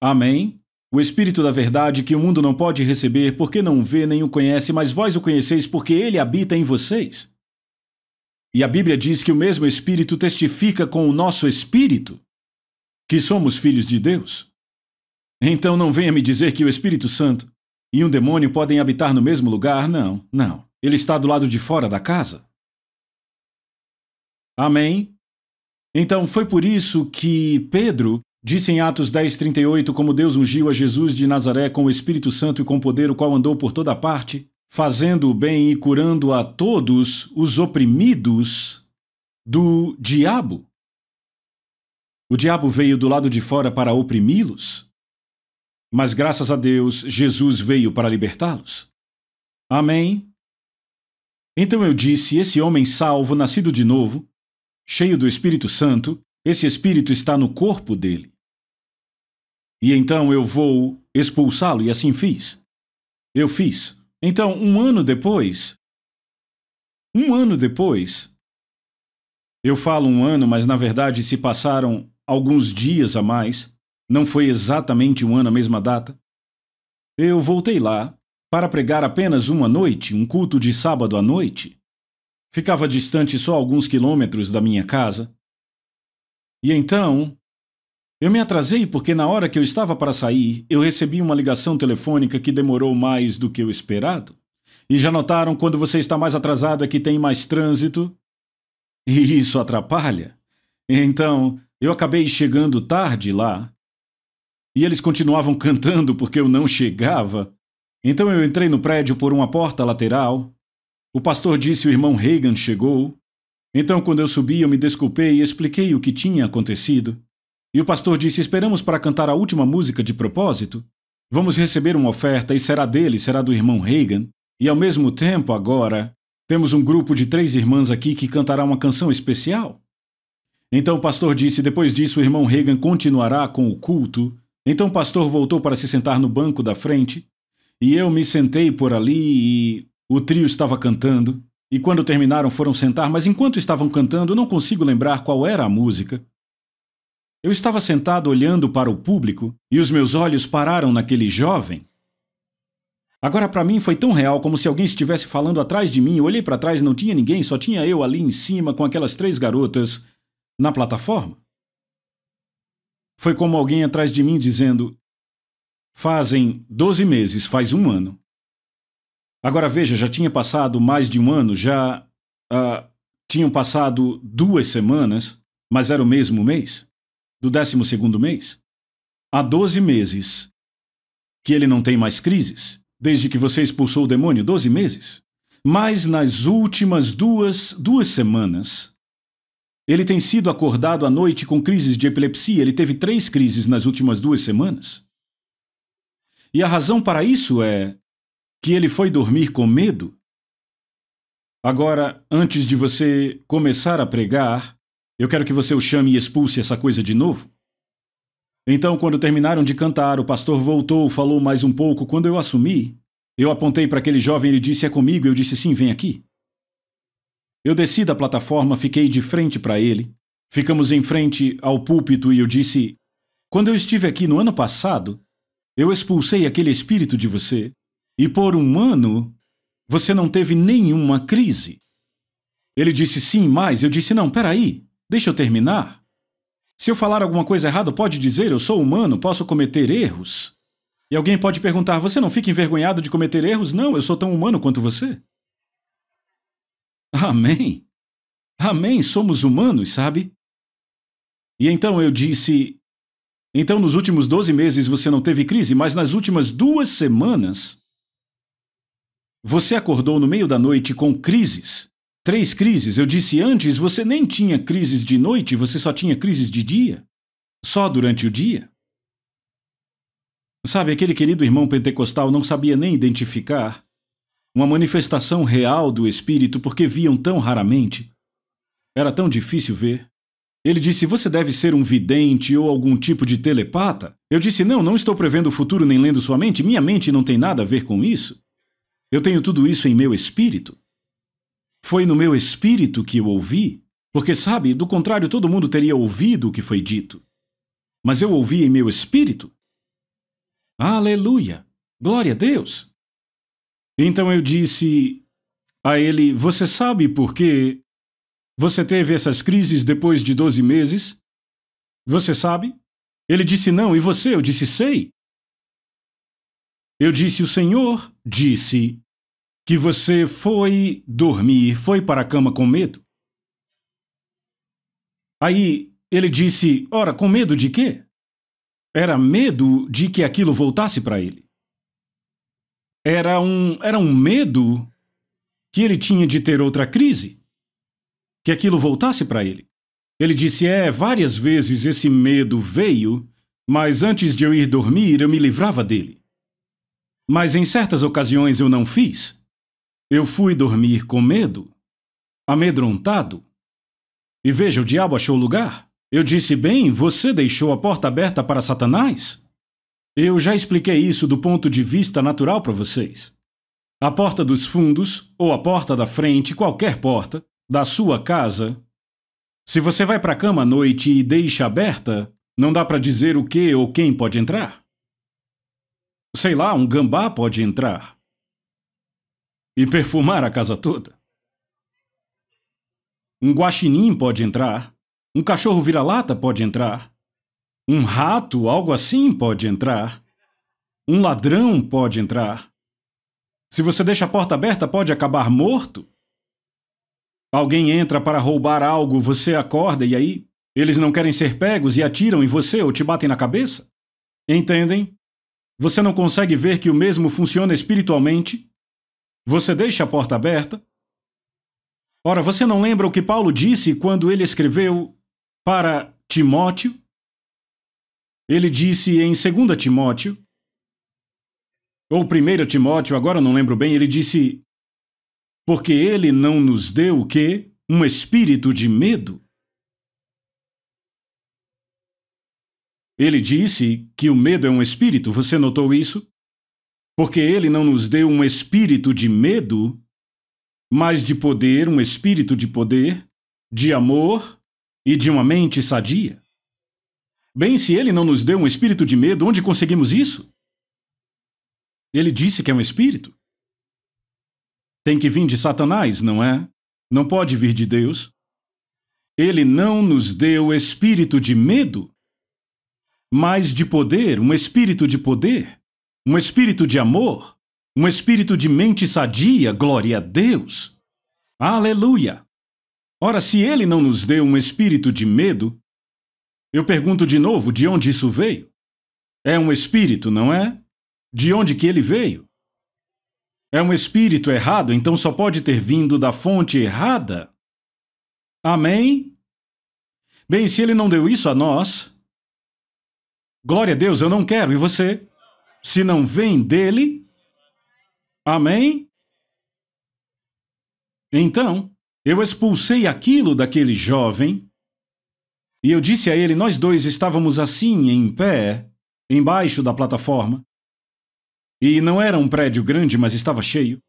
Amém? O Espírito da verdade que o mundo não pode receber porque não vê nem o conhece, mas vós o conheceis porque ele habita em vocês. E a Bíblia diz que o mesmo Espírito testifica com o nosso espírito que somos filhos de Deus. Então não venha me dizer que o Espírito Santo e um demônio podem habitar no mesmo lugar. Não, não. Ele está do lado de fora da casa. Amém? Então foi por isso que Pedro disse em Atos 10:38, como Deus ungiu a Jesus de Nazaré com o Espírito Santo e com poder, o qual andou por toda parte, fazendo o bem e curando a todos os oprimidos do diabo. O diabo veio do lado de fora para oprimi-los, mas graças a Deus, Jesus veio para libertá-los. Amém? Então eu disse: esse homem salvo, nascido de novo, cheio do Espírito Santo, esse Espírito está no corpo dele. E então eu vou expulsá-lo, e assim fiz. Eu fiz. Então, um ano depois, eu falo um ano, mas na verdade se passaram alguns dias a mais, não foi exatamente um ano a mesma data, eu voltei lá para pregar apenas uma noite, um culto de sábado à noite. Ficava distante só alguns quilômetros da minha casa. E então, eu me atrasei porque na hora que eu estava para sair, eu recebi uma ligação telefônica que demorou mais do que o esperado. E já notaram, quando você está mais atrasado é que tem mais trânsito? E isso atrapalha. Então, eu acabei chegando tarde lá. E eles continuavam cantando porque eu não chegava. Então eu entrei no prédio por uma porta lateral. O pastor disse: o irmão Reagan chegou. Então, quando eu subi, eu me desculpei e expliquei o que tinha acontecido. E o pastor disse: esperamos para cantar a última música de propósito. Vamos receber uma oferta e será dele, será do irmão Reagan. E ao mesmo tempo, agora, temos um grupo de 3 irmãs aqui que cantará uma canção especial. Então o pastor disse, depois disso o irmão Reagan continuará com o culto. Então o pastor voltou para se sentar no banco da frente, e eu me sentei por ali e o trio estava cantando. E quando terminaram foram sentar, mas enquanto estavam cantando eu não consigo lembrar qual era a música. Eu estava sentado olhando para o público e os meus olhos pararam naquele jovem. Agora para mim foi tão real como se alguém estivesse falando atrás de mim. Eu olhei para trás e não tinha ninguém, só tinha eu ali em cima com aquelas 3 garotas na plataforma. Foi como alguém atrás de mim dizendo, fazem 12 meses, faz 1 ano. Agora veja, já tinha passado mais de 1 ano, já tinham passado 2 semanas, mas era o mesmo mês, do 12º mês. Há 12 meses que ele não tem mais crises, desde que você expulsou o demônio, 12 meses. Mas nas últimas duas semanas, ele tem sido acordado à noite com crises de epilepsia. Ele teve 3 crises nas últimas 2 semanas. E a razão para isso é que ele foi dormir com medo. Agora, antes de você começar a pregar, eu quero que você o chame e expulse essa coisa de novo. Então, quando terminaram de cantar, o pastor voltou, falou mais um pouco. Quando eu assumi, eu apontei para aquele jovem, ele disse, é comigo? Eu disse, sim, vem aqui. Eu desci da plataforma, fiquei de frente para ele. Ficamos em frente ao púlpito e eu disse, quando eu estive aqui no ano passado, eu expulsei aquele espírito de você. E por 1 ano, você não teve nenhuma crise. Ele disse sim, mas eu disse não, peraí, deixa eu terminar. Se eu falar alguma coisa errada, pode dizer, eu sou humano, posso cometer erros. E alguém pode perguntar, você não fica envergonhado de cometer erros? Não, eu sou tão humano quanto você. Amém. Amém, somos humanos, sabe? E então eu disse, então nos últimos 12 meses você não teve crise, mas nas últimas 2 semanas... Você acordou no meio da noite com crises. 3 crises. Eu disse antes, você nem tinha crises de noite, você só tinha crises de dia. Só durante o dia. Sabe, aquele querido irmão pentecostal não sabia nem identificar uma manifestação real do Espírito porque viam tão raramente. Era tão difícil ver. Ele disse, você deve ser um vidente ou algum tipo de telepata. Eu disse, não estou prevendo o futuro nem lendo sua mente. Minha mente não tem nada a ver com isso. Eu tenho tudo isso em meu espírito. Foi no meu espírito que eu ouvi, porque, sabe, do contrário, todo mundo teria ouvido o que foi dito. Mas eu ouvi em meu espírito. Aleluia! Glória a Deus! Então eu disse a ele, você sabe por que você teve essas crises depois de 12 meses? Você sabe? Ele disse não, e você? Eu disse sei. Eu disse, o Senhor disse que você foi dormir, foi para a cama com medo. Aí ele disse, ora, com medo de quê? Era medo de que aquilo voltasse para ele. Era um medo que ele tinha de ter outra crise, que aquilo voltasse para ele. Ele disse, várias vezes esse medo veio, mas antes de eu ir dormir, eu me livrava dele. Mas em certas ocasiões eu não fiz. Eu fui dormir com medo, amedrontado. E veja, o diabo achou lugar. Eu disse, bem, você deixou a porta aberta para Satanás? Eu já expliquei isso do ponto de vista natural para vocês. A porta dos fundos, ou a porta da frente, qualquer porta, da sua casa, se você vai para a cama à noite e deixa aberta, não dá para dizer o que ou quem pode entrar. Sei lá, um gambá pode entrar e perfumar a casa toda. Um guaxinim pode entrar, um cachorro vira-lata pode entrar, um rato, algo assim, pode entrar, um ladrão pode entrar. Se você deixa a porta aberta, pode acabar morto. Alguém entra para roubar algo, você acorda e aí eles não querem ser pegos e atiram em você ou te batem na cabeça? Entendem? Você não consegue ver que o mesmo funciona espiritualmente? Você deixa a porta aberta? Ora, você não lembra o que Paulo disse quando ele escreveu para Timóteo? Ele disse em 2 Timóteo, ou 1 Timóteo, agora não lembro bem, ele disse, porque ele não nos deu o quê? Um espírito de medo, Ele disse que o medo é um espírito, você notou isso? Porque ele não nos deu um espírito de medo, mas de poder, um espírito de poder, de amor e de uma mente sadia. Bem, se ele não nos deu um espírito de medo, onde conseguimos isso? Ele disse que é um espírito. Tem que vir de Satanás, não é? Não pode vir de Deus. Ele não nos deu espírito de medo, mas de poder, um espírito de poder, um espírito de amor, um espírito de mente sadia, glória a Deus. Aleluia! Ora, se ele não nos deu um espírito de medo, eu pergunto de novo, de onde isso veio? É um espírito, não é? De onde que ele veio? É um espírito errado, então só pode ter vindo da fonte errada. Amém? Bem, se ele não deu isso a nós, glória a Deus, eu não quero, e você? Se não vem dele, amém? Então, eu expulsei aquilo daquele jovem, e eu disse a ele, nós dois estávamos assim, em pé, embaixo da plataforma, e não era um prédio grande, mas estava cheio.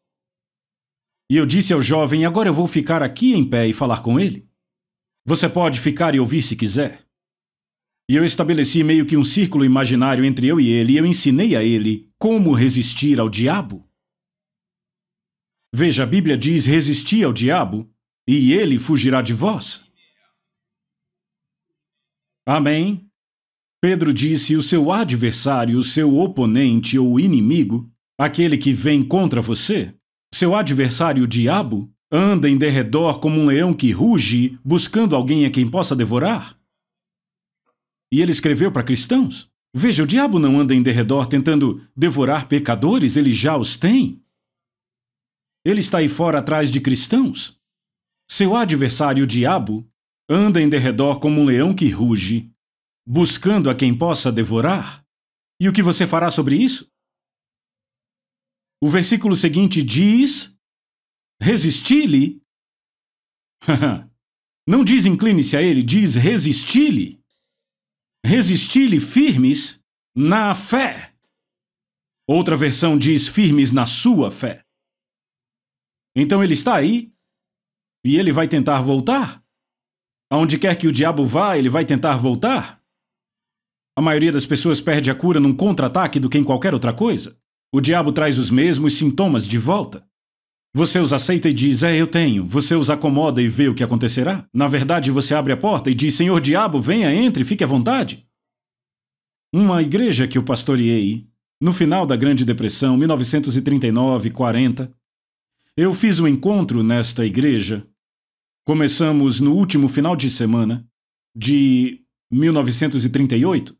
E eu disse ao jovem, agora eu vou ficar aqui em pé e falar com ele. Você pode ficar e ouvir se quiser. E eu estabeleci meio que um círculo imaginário entre eu e eu ensinei a ele como resistir ao diabo. Veja, a Bíblia diz, resisti ao diabo, e ele fugirá de vós. Amém? Pedro disse, o seu adversário, o seu oponente ou inimigo, aquele que vem contra você, seu adversário, o diabo, anda em derredor como um leão que ruge, buscando alguém a quem possa devorar. E ele escreveu para cristãos. Veja, o diabo não anda em derredor tentando devorar pecadores, ele já os tem. Ele está aí fora atrás de cristãos. Seu adversário, o diabo, anda em derredor como um leão que ruge, buscando a quem possa devorar. E o que você fará sobre isso? O versículo seguinte diz, resisti-lhe. Não diz incline-se a ele, diz resisti-lhe. Resisti-lhe firmes na fé. Outra versão diz firmes na sua fé. Então ele está aí e ele vai tentar voltar. Aonde quer que o diabo vá, ele vai tentar voltar. A maioria das pessoas perde a cura num contra-ataque do que em qualquer outra coisa. O diabo traz os mesmos sintomas de volta. Você os aceita e diz, eu tenho. Você os acomoda e vê o que acontecerá. Na verdade, você abre a porta e diz, Senhor diabo, venha, entre, fique à vontade. Uma igreja que eu pastoreei, no final da Grande Depressão, 1939, 40, eu fiz um encontro nesta igreja. Começamos no último final de semana de 1938,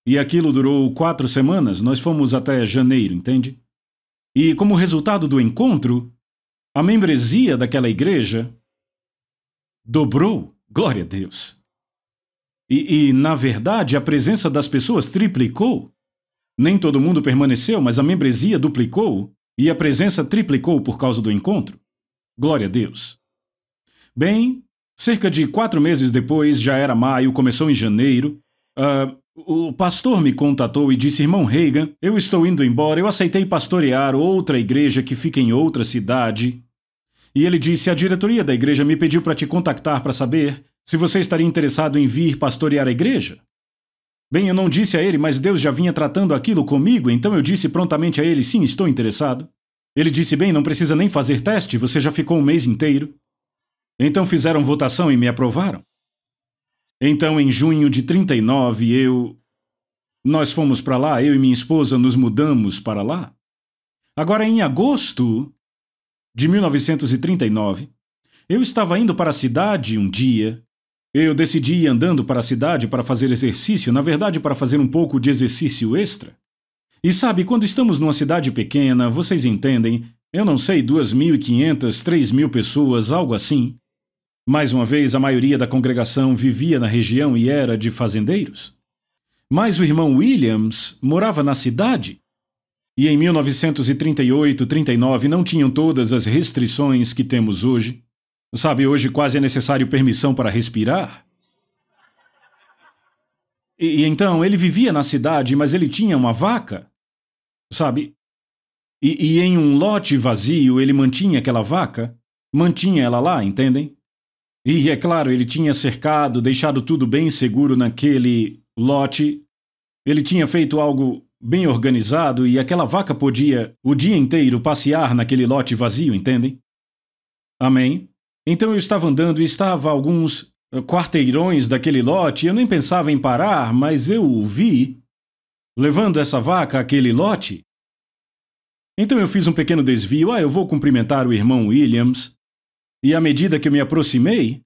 e aquilo durou 4 semanas, nós fomos até janeiro, entende? E como resultado do encontro, a membresia daquela igreja dobrou, glória a Deus. E na verdade, a presença das pessoas triplicou. Nem todo mundo permaneceu, mas a membresia duplicou e a presença triplicou por causa do encontro. Glória a Deus. Bem, cerca de 4 meses depois, já era maio, começou em janeiro, o pastor me contatou e disse, irmão Reagan, eu estou indo embora, eu aceitei pastorear outra igreja que fica em outra cidade. E ele disse, a diretoria da igreja me pediu para te contactar para saber se você estaria interessado em vir pastorear a igreja. Bem, eu não disse a ele, mas Deus já vinha tratando aquilo comigo, então eu disse prontamente a ele, sim, estou interessado. Ele disse, bem, não precisa nem fazer teste, você já ficou um mês inteiro. Então fizeram votação e me aprovaram. Então, em junho de 39, nós fomos para lá, eu e minha esposa nos mudamos para lá. Agora, em agosto de 1939, eu estava indo para a cidade um dia. Eu decidi ir andando para a cidade para fazer exercício, na verdade para fazer um pouco de exercício extra. E sabe, quando estamos numa cidade pequena, vocês entendem, eu não sei, 2.500, 3.000 pessoas, algo assim. Mais uma vez, a maioria da congregação vivia na região e era de fazendeiros. Mas o irmão Williams morava na cidade. E em 1938, 39 não tinham todas as restrições que temos hoje. Sabe, hoje quase é necessário permissão para respirar. E então ele vivia na cidade, mas ele tinha uma vaca, sabe? E em um lote vazio ele mantinha aquela vaca, mantinha ela lá, entendem? E é claro, ele tinha cercado, deixado tudo bem seguro naquele lote. Ele tinha feito algo bem organizado e aquela vaca podia o dia inteiro passear naquele lote vazio, entendem? Amém? Então eu estava andando e estava a alguns quarteirões daquele lote, eu nem pensava em parar, mas eu o vi levando essa vaca àquele lote. Então eu fiz um pequeno desvio, eu vou cumprimentar o irmão Williams, e à medida que eu me aproximei,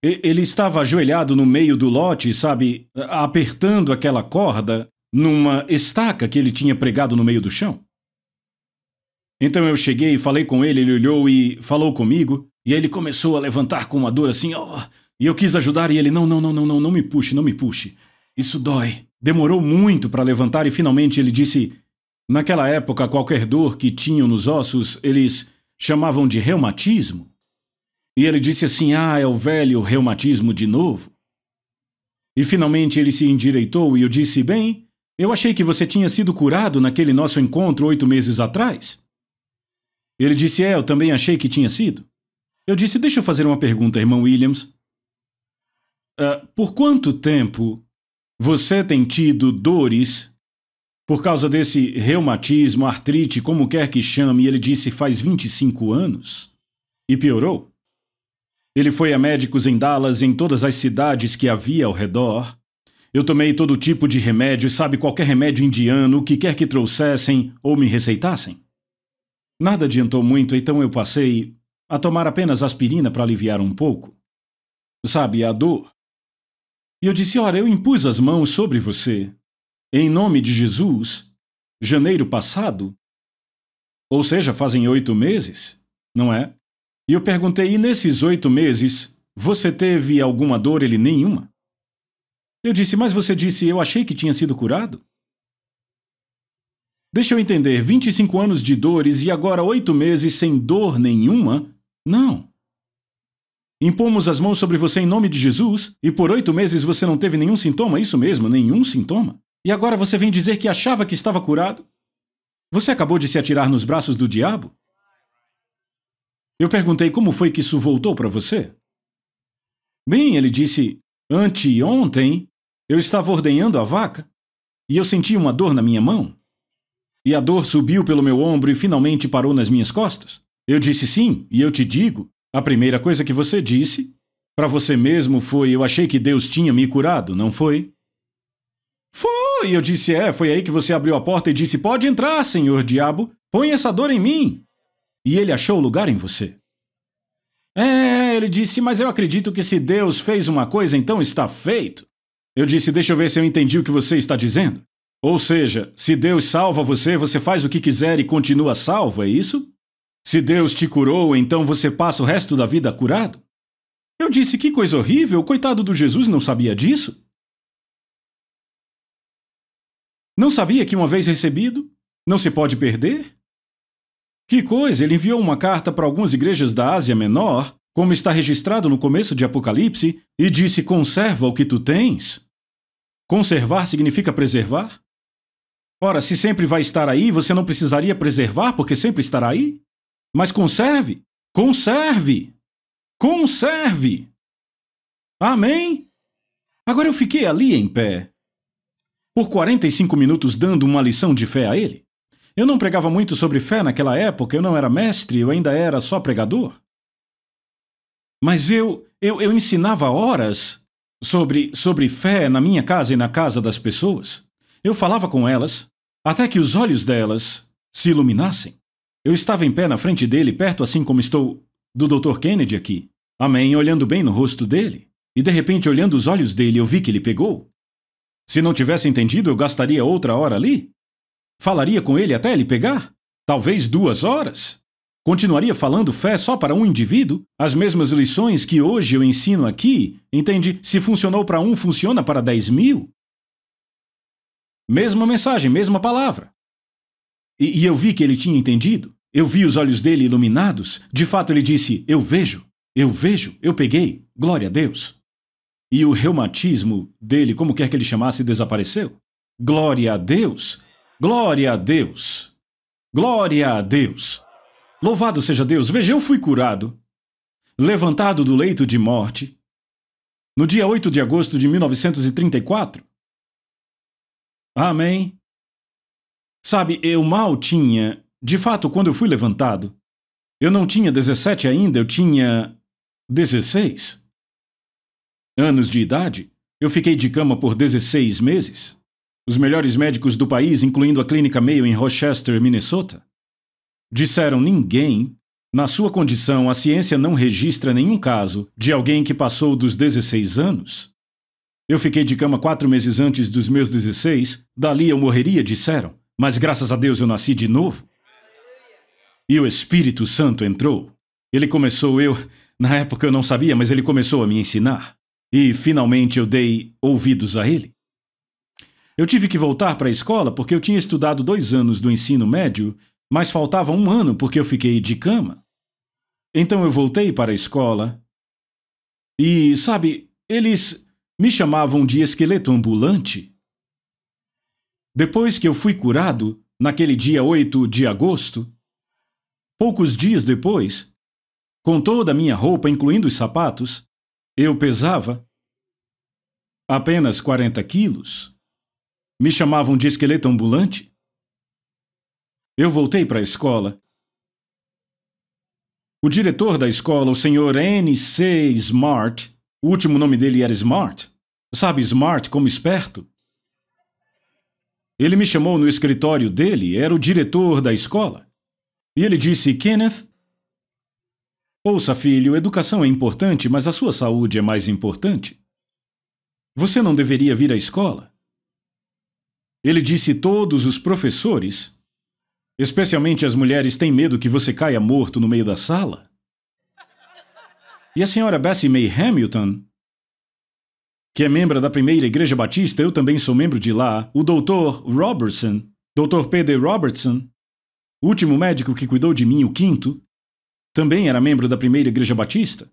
ele estava ajoelhado no meio do lote, sabe, apertando aquela corda numa estaca que ele tinha pregado no meio do chão. Então eu cheguei, falei com ele, ele olhou e falou comigo, e aí ele começou a levantar com uma dor assim, e eu quis ajudar e ele, não me puxe, não me puxe, isso dói. Demorou muito para levantar e finalmente ele disse, naquela época qualquer dor que tinham nos ossos, eles chamavam de reumatismo. E ele disse assim, é o velho reumatismo de novo. E finalmente ele se endireitou e eu disse, bem, eu achei que você tinha sido curado naquele nosso encontro 8 meses atrás. Ele disse, eu também achei que tinha sido. Eu disse, deixa eu fazer uma pergunta, irmão Williams. Por quanto tempo você tem tido dores por causa desse reumatismo, artrite, como quer que chame? E ele disse, faz 25 anos. E piorou. Ele foi a médicos em Dallas, em todas as cidades que havia ao redor. Eu tomei todo tipo de remédio, sabe, qualquer remédio indiano, o que quer que trouxessem ou me receitassem. Nada adiantou muito, então eu passei a tomar apenas aspirina para aliviar um pouco. Sabe, a dor. E eu disse, ora, eu impus as mãos sobre você, em nome de Jesus, janeiro passado. Ou seja, fazem 8 meses, não é? E eu perguntei, e nesses 8 meses, você teve alguma dor? Ele, nenhuma. Eu disse, mas você disse, eu achei que tinha sido curado? Deixa eu entender, 25 anos de dores e agora 8 meses sem dor nenhuma? Não. Impomos as mãos sobre você em nome de Jesus e por 8 meses você não teve nenhum sintoma? Isso mesmo, nenhum sintoma. E agora você vem dizer que achava que estava curado? Você acabou de se atirar nos braços do diabo? Eu perguntei como foi que isso voltou para você. Bem, ele disse, anteontem eu estava ordenhando a vaca e eu senti uma dor na minha mão. E a dor subiu pelo meu ombro e finalmente parou nas minhas costas. Eu disse sim, e eu te digo, a primeira coisa que você disse para você mesmo foi, eu achei que Deus tinha me curado, não foi? Foi, eu disse, foi aí que você abriu a porta e disse, pode entrar, senhor diabo, põe essa dor em mim. E ele achou lugar em você. Ele disse, mas eu acredito que se Deus fez uma coisa, então está feito. Eu disse, deixa eu ver se eu entendi o que você está dizendo. Ou seja, se Deus salva você, você faz o que quiser e continua salvo, é isso? Se Deus te curou, então você passa o resto da vida curado? Eu disse, que coisa horrível, coitado do Jesus não sabia disso. Não sabia que uma vez recebido, não se pode perder? Que coisa, ele enviou uma carta para algumas igrejas da Ásia Menor, como está registrado no começo de Apocalipse, e disse, conserva o que tu tens. Conservar significa preservar? Ora, se sempre vai estar aí, você não precisaria preservar porque sempre estará aí? Mas conserve! Conserve! Conserve! Amém? Agora eu fiquei ali em pé, por 45 minutos dando uma lição de fé a ele. Eu não pregava muito sobre fé naquela época, eu não era mestre, eu ainda era só pregador. Mas eu ensinava horas sobre fé na minha casa e na casa das pessoas. Eu falava com elas, até que os olhos delas se iluminassem. Eu estava em pé na frente dele, perto assim como estou do Dr. Kennedy aqui. Amém, olhando bem no rosto dele. E de repente, olhando os olhos dele, eu vi que ele pegou. Se não tivesse entendido, eu gastaria outra hora ali. Falaria com ele até ele pegar. Talvez 2 horas. Continuaria falando fé só para um indivíduo? As mesmas lições que hoje eu ensino aqui, entende? Se funcionou para um, funciona para 10.000. Mesma mensagem, mesma palavra. E eu vi que ele tinha entendido. Eu vi os olhos dele iluminados. De fato, ele disse, eu vejo, eu peguei. Glória a Deus. e o reumatismo dele, como quer que ele chamasse, desapareceu. Glória a Deus! Glória a Deus! Glória a Deus! Louvado seja Deus! Veja, eu fui curado, levantado do leito de morte, no dia 8 de agosto de 1934. Amém? Sabe, eu mal tinha... De fato, quando eu fui levantado, eu não tinha 17 ainda, eu tinha 16 anos de idade. Eu fiquei de cama por 16 meses. Os melhores médicos do país, incluindo a Clínica Mayo em Rochester, Minnesota, disseram: ninguém, na sua condição, a ciência não registra nenhum caso de alguém que passou dos 16 anos. Eu fiquei de cama 4 meses antes dos meus 16, dali eu morreria, disseram. Mas graças a Deus eu nasci de novo. E o Espírito Santo entrou. Ele começou, na época eu não sabia, mas ele começou a me ensinar. E finalmente eu dei ouvidos a ele. Eu tive que voltar para a escola porque eu tinha estudado 2 anos do ensino médio, mas faltava 1 ano porque eu fiquei de cama. Então eu voltei para a escola e, sabe, eles me chamavam de esqueleto ambulante. Depois que eu fui curado, naquele dia 8 de agosto, poucos dias depois, com toda a minha roupa, incluindo os sapatos, eu pesava apenas 40 quilos. Me chamavam de esqueleto ambulante. Eu voltei para a escola. O diretor da escola, o senhor N.C. Smart, o último nome dele era Smart, sabe, Smart como esperto? Ele me chamou no escritório dele, era o diretor da escola. E ele disse: Kenneth, ouça, filho, educação é importante, mas a sua saúde é mais importante. Você não deveria vir à escola. Ele disse: todos os professores, especialmente as mulheres, têm medo que você caia morto no meio da sala. E a senhora Bessie May Hamilton, que é membro da primeira Igreja Batista, eu também sou membro de lá, o Dr. Robertson, Dr. P.D. Robertson, o último médico que cuidou de mim, o 5º, também era membro da primeira Igreja Batista.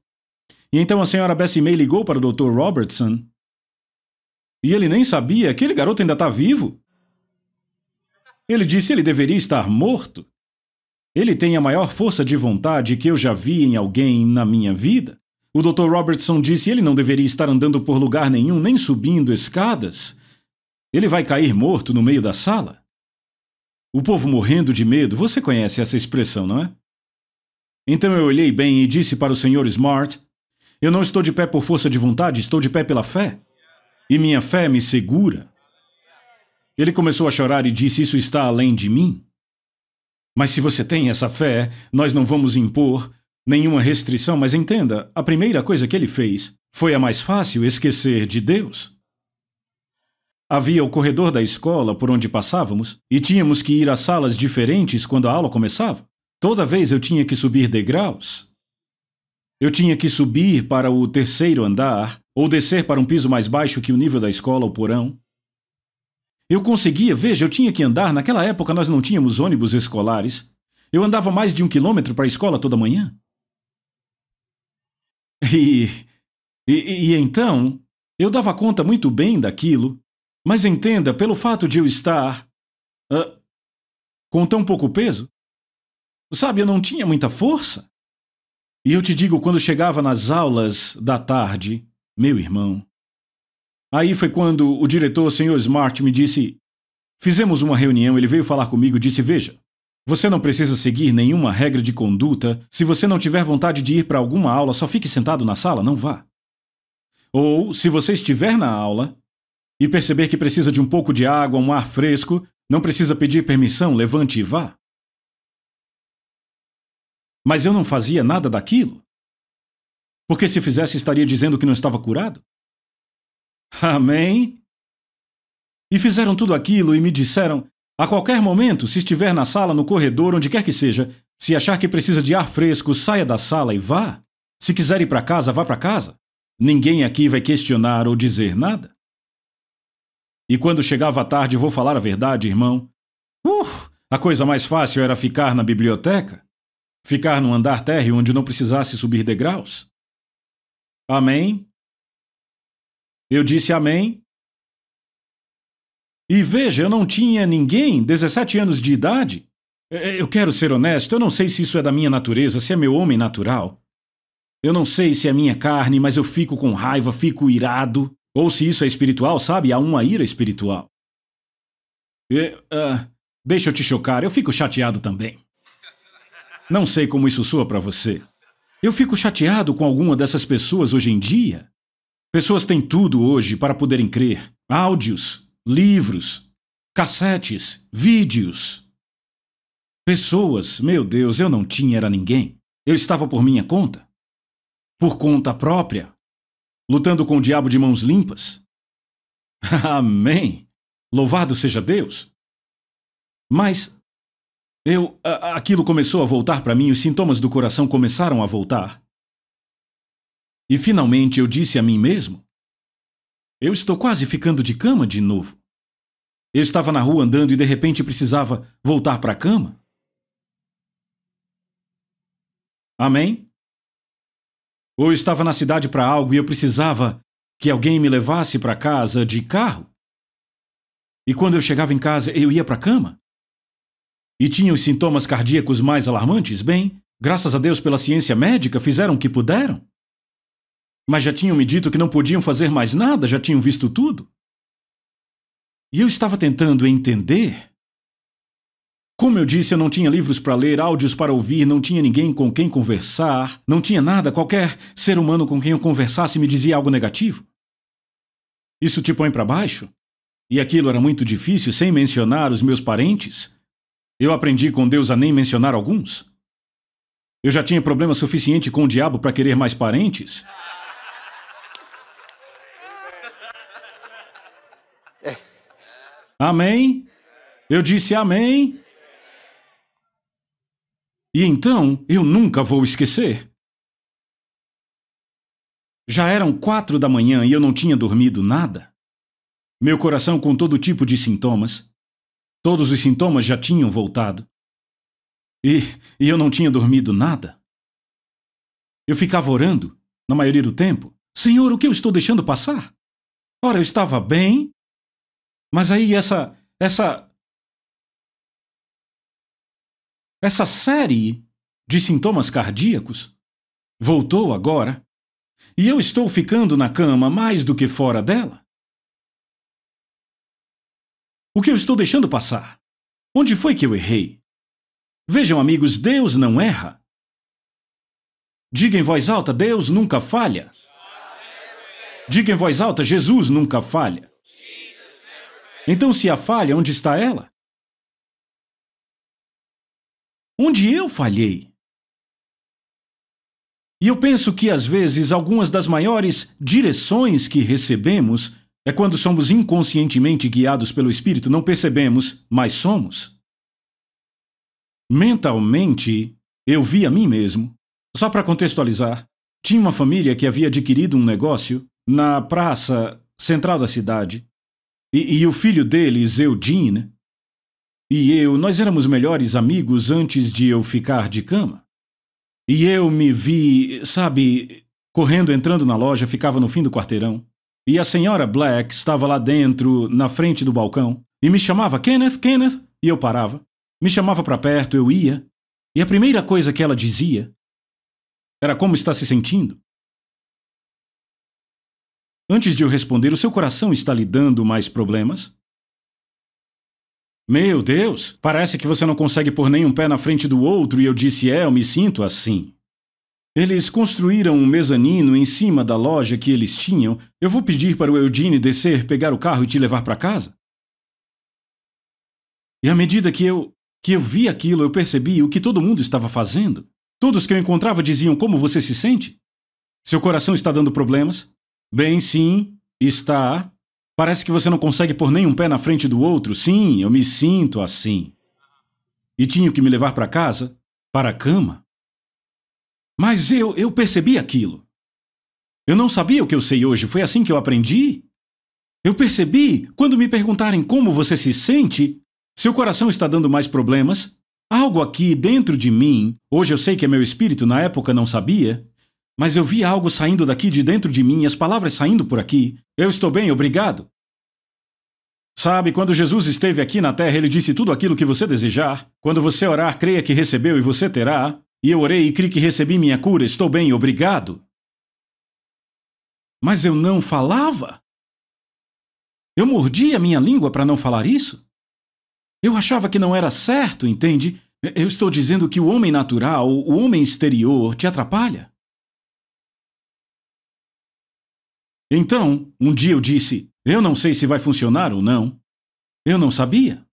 E então a senhora Bessie May ligou para o Dr. Robertson e ele nem sabia, aquele garoto ainda está vivo. Ele disse: ele deveria estar morto. Ele tem a maior força de vontade que eu já vi em alguém na minha vida. O Dr. Robertson disse: ele não deveria estar andando por lugar nenhum, nem subindo escadas. Ele vai cair morto no meio da sala. O povo morrendo de medo, você conhece essa expressão, não é? Então eu olhei bem e disse para o Sr. Smart: eu não estou de pé por força de vontade, estou de pé pela fé. E minha fé me segura. Ele começou a chorar e disse: isso está além de mim. Mas se você tem essa fé, nós não vamos impor nenhuma restrição, mas entenda, a primeira coisa que ele fez foi a mais fácil: esquecer de Deus. Havia o corredor da escola por onde passávamos e tínhamos que ir a salas diferentes quando a aula começava. Toda vez eu tinha que subir degraus. Eu tinha que subir para o 3º andar ou descer para um piso mais baixo que o nível da escola, o porão. Eu conseguia, veja, eu tinha que andar, naquela época nós não tínhamos ônibus escolares. Eu andava mais de 1 quilômetro para a escola toda manhã. E então, eu dava conta muito bem daquilo, mas entenda, pelo fato de eu estar com tão pouco peso, sabe, eu não tinha muita força. E eu te digo, quando chegava nas aulas da tarde, meu irmão, aí foi quando o diretor, o Sr. Smart, me disse, fizemos uma reunião, ele veio falar comigo e disse: veja, você não precisa seguir nenhuma regra de conduta. Se você não tiver vontade de ir para alguma aula, só fique sentado na sala, não vá. Ou, se você estiver na aula e perceber que precisa de um pouco de água, um ar fresco, não precisa pedir permissão, levante e vá. Mas eu não fazia nada daquilo. Porque se fizesse, estaria dizendo que não estava curado. Amém? E fizeram tudo aquilo e me disseram: a qualquer momento, se estiver na sala, no corredor, onde quer que seja, se achar que precisa de ar fresco, saia da sala e vá. Se quiser ir para casa, vá para casa. Ninguém aqui vai questionar ou dizer nada. E quando chegava a tarde, vou falar a verdade, irmão, a coisa mais fácil era ficar na biblioteca, ficar no andar térreo onde não precisasse subir degraus. Amém? Eu disse amém. E veja, eu não tinha ninguém, 17 anos de idade. Eu quero ser honesto, eu não sei se isso é da minha natureza, se é meu homem natural. Eu não sei se é minha carne, mas eu fico com raiva, fico irado. Ou se isso é espiritual, sabe? Há uma ira espiritual. Deixa eu te chocar, eu fico chateado também. Não sei como isso soa para você. Eu fico chateado com alguma dessas pessoas hoje em dia. Pessoas têm tudo hoje para poderem crer. Áudios, livros, cassetes, vídeos. Pessoas, meu Deus, eu não tinha era ninguém. Eu estava por minha conta. Por conta própria. Lutando com o diabo de mãos limpas. Amém. Louvado seja Deus. Mas aquilo começou a voltar para mim, os sintomas do coração começaram a voltar. E finalmente eu disse a mim mesmo: eu estou quase ficando de cama de novo. Eu estava na rua andando e de repente precisava voltar para a cama. Amém? Ou eu estava na cidade para algo e eu precisava que alguém me levasse para casa de carro. E quando eu chegava em casa, eu ia para a cama. E tinha os sintomas cardíacos mais alarmantes? Bem, graças a Deus pela ciência médica, fizeram o que puderam. Mas já tinham me dito que não podiam fazer mais nada, já tinham visto tudo. E eu estava tentando entender. Como eu disse, eu não tinha livros para ler, áudios para ouvir, não tinha ninguém com quem conversar, não tinha nada, qualquer ser humano com quem eu conversasse me dizia algo negativo. Isso te põe para baixo? E aquilo era muito difícil, sem mencionar os meus parentes. Eu aprendi com Deus a nem mencionar alguns. Eu já tinha problema suficiente com o diabo para querer mais parentes. Amém? Eu disse amém. E então, eu nunca vou esquecer. Já eram 4 da manhã e eu não tinha dormido nada. Meu coração com todo tipo de sintomas. Todos os sintomas já tinham voltado. E eu não tinha dormido nada. Eu ficava orando, na maioria do tempo. Senhor, o que eu estou deixando passar? Ora, eu estava bem, mas aí essa série de sintomas cardíacos voltou agora, e eu estou ficando na cama mais do que fora dela. O que eu estou deixando passar? Onde foi que eu errei? Vejam, amigos, Deus não erra. Diga em voz alta, Deus nunca falha. Diga em voz alta, Jesus nunca falha. Então, se há falha, onde está ela? Onde eu falhei? E eu penso que, às vezes, algumas das maiores direções que recebemos é quando somos inconscientemente guiados pelo Espírito, não percebemos, mas somos. Mentalmente, eu vi a mim mesmo. Só para contextualizar, tinha uma família que havia adquirido um negócio na praça central da cidade. E o filho deles, Eugene, e eu, nós éramos melhores amigos antes de eu ficar de cama. E eu me vi, sabe, correndo, entrando na loja, ficava no fim do quarteirão. E a senhora Black estava lá dentro, na frente do balcão, e me chamava, Kenneth, Kenneth, e eu parava. Me chamava para perto, eu ia. E a primeira coisa que ela dizia era como está se sentindo. Antes de eu responder, o seu coração está lhe dando mais problemas? Meu Deus, parece que você não consegue pôr nenhum pé na frente do outro, e eu disse, eu me sinto assim. Eles construíram um mezanino em cima da loja que eles tinham. Eu vou pedir para o Eugene descer, pegar o carro e te levar para casa? E à medida que eu vi aquilo, eu percebi o que todo mundo estava fazendo. Todos que eu encontrava diziam, como você se sente? Seu coração está dando problemas? Bem, sim, está. Parece que você não consegue pôr nenhum pé na frente do outro. Sim, eu me sinto assim. E tinham que me levar para casa, para a cama. Mas eu percebi aquilo. Eu não sabia o que eu sei hoje, foi assim que eu aprendi. Eu percebi, quando me perguntarem como você se sente, seu coração está dando mais problemas, algo aqui dentro de mim, hoje eu sei que é meu espírito, na época não sabia, Mas eu vi algo saindo daqui de dentro de mim, as palavras saindo por aqui. Eu estou bem, obrigado. Sabe, quando Jesus esteve aqui na terra, ele disse tudo aquilo que você desejar. Quando você orar, creia que recebeu e você terá. E eu orei e criei que recebi minha cura, estou bem, obrigado. Mas eu não falava. Eu mordia a minha língua para não falar isso. Eu achava que não era certo, entende? Eu estou dizendo que o homem natural, o homem exterior, te atrapalha. Então, um dia eu disse, eu não sei se vai funcionar ou não. Eu não sabia.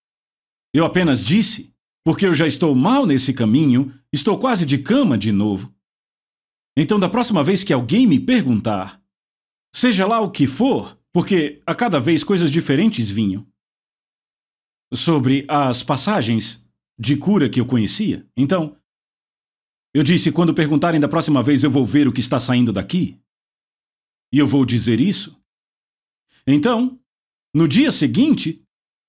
Eu apenas disse, porque eu já estou mal nesse caminho, estou quase de cama de novo. Então, da próxima vez que alguém me perguntar, seja lá o que for, porque a cada vez coisas diferentes vinham, sobre as passagens de cura que eu conhecia. Então, eu disse, quando perguntarem da próxima vez, eu vou ver o que está saindo daqui. E eu vou dizer isso. Então, no dia seguinte,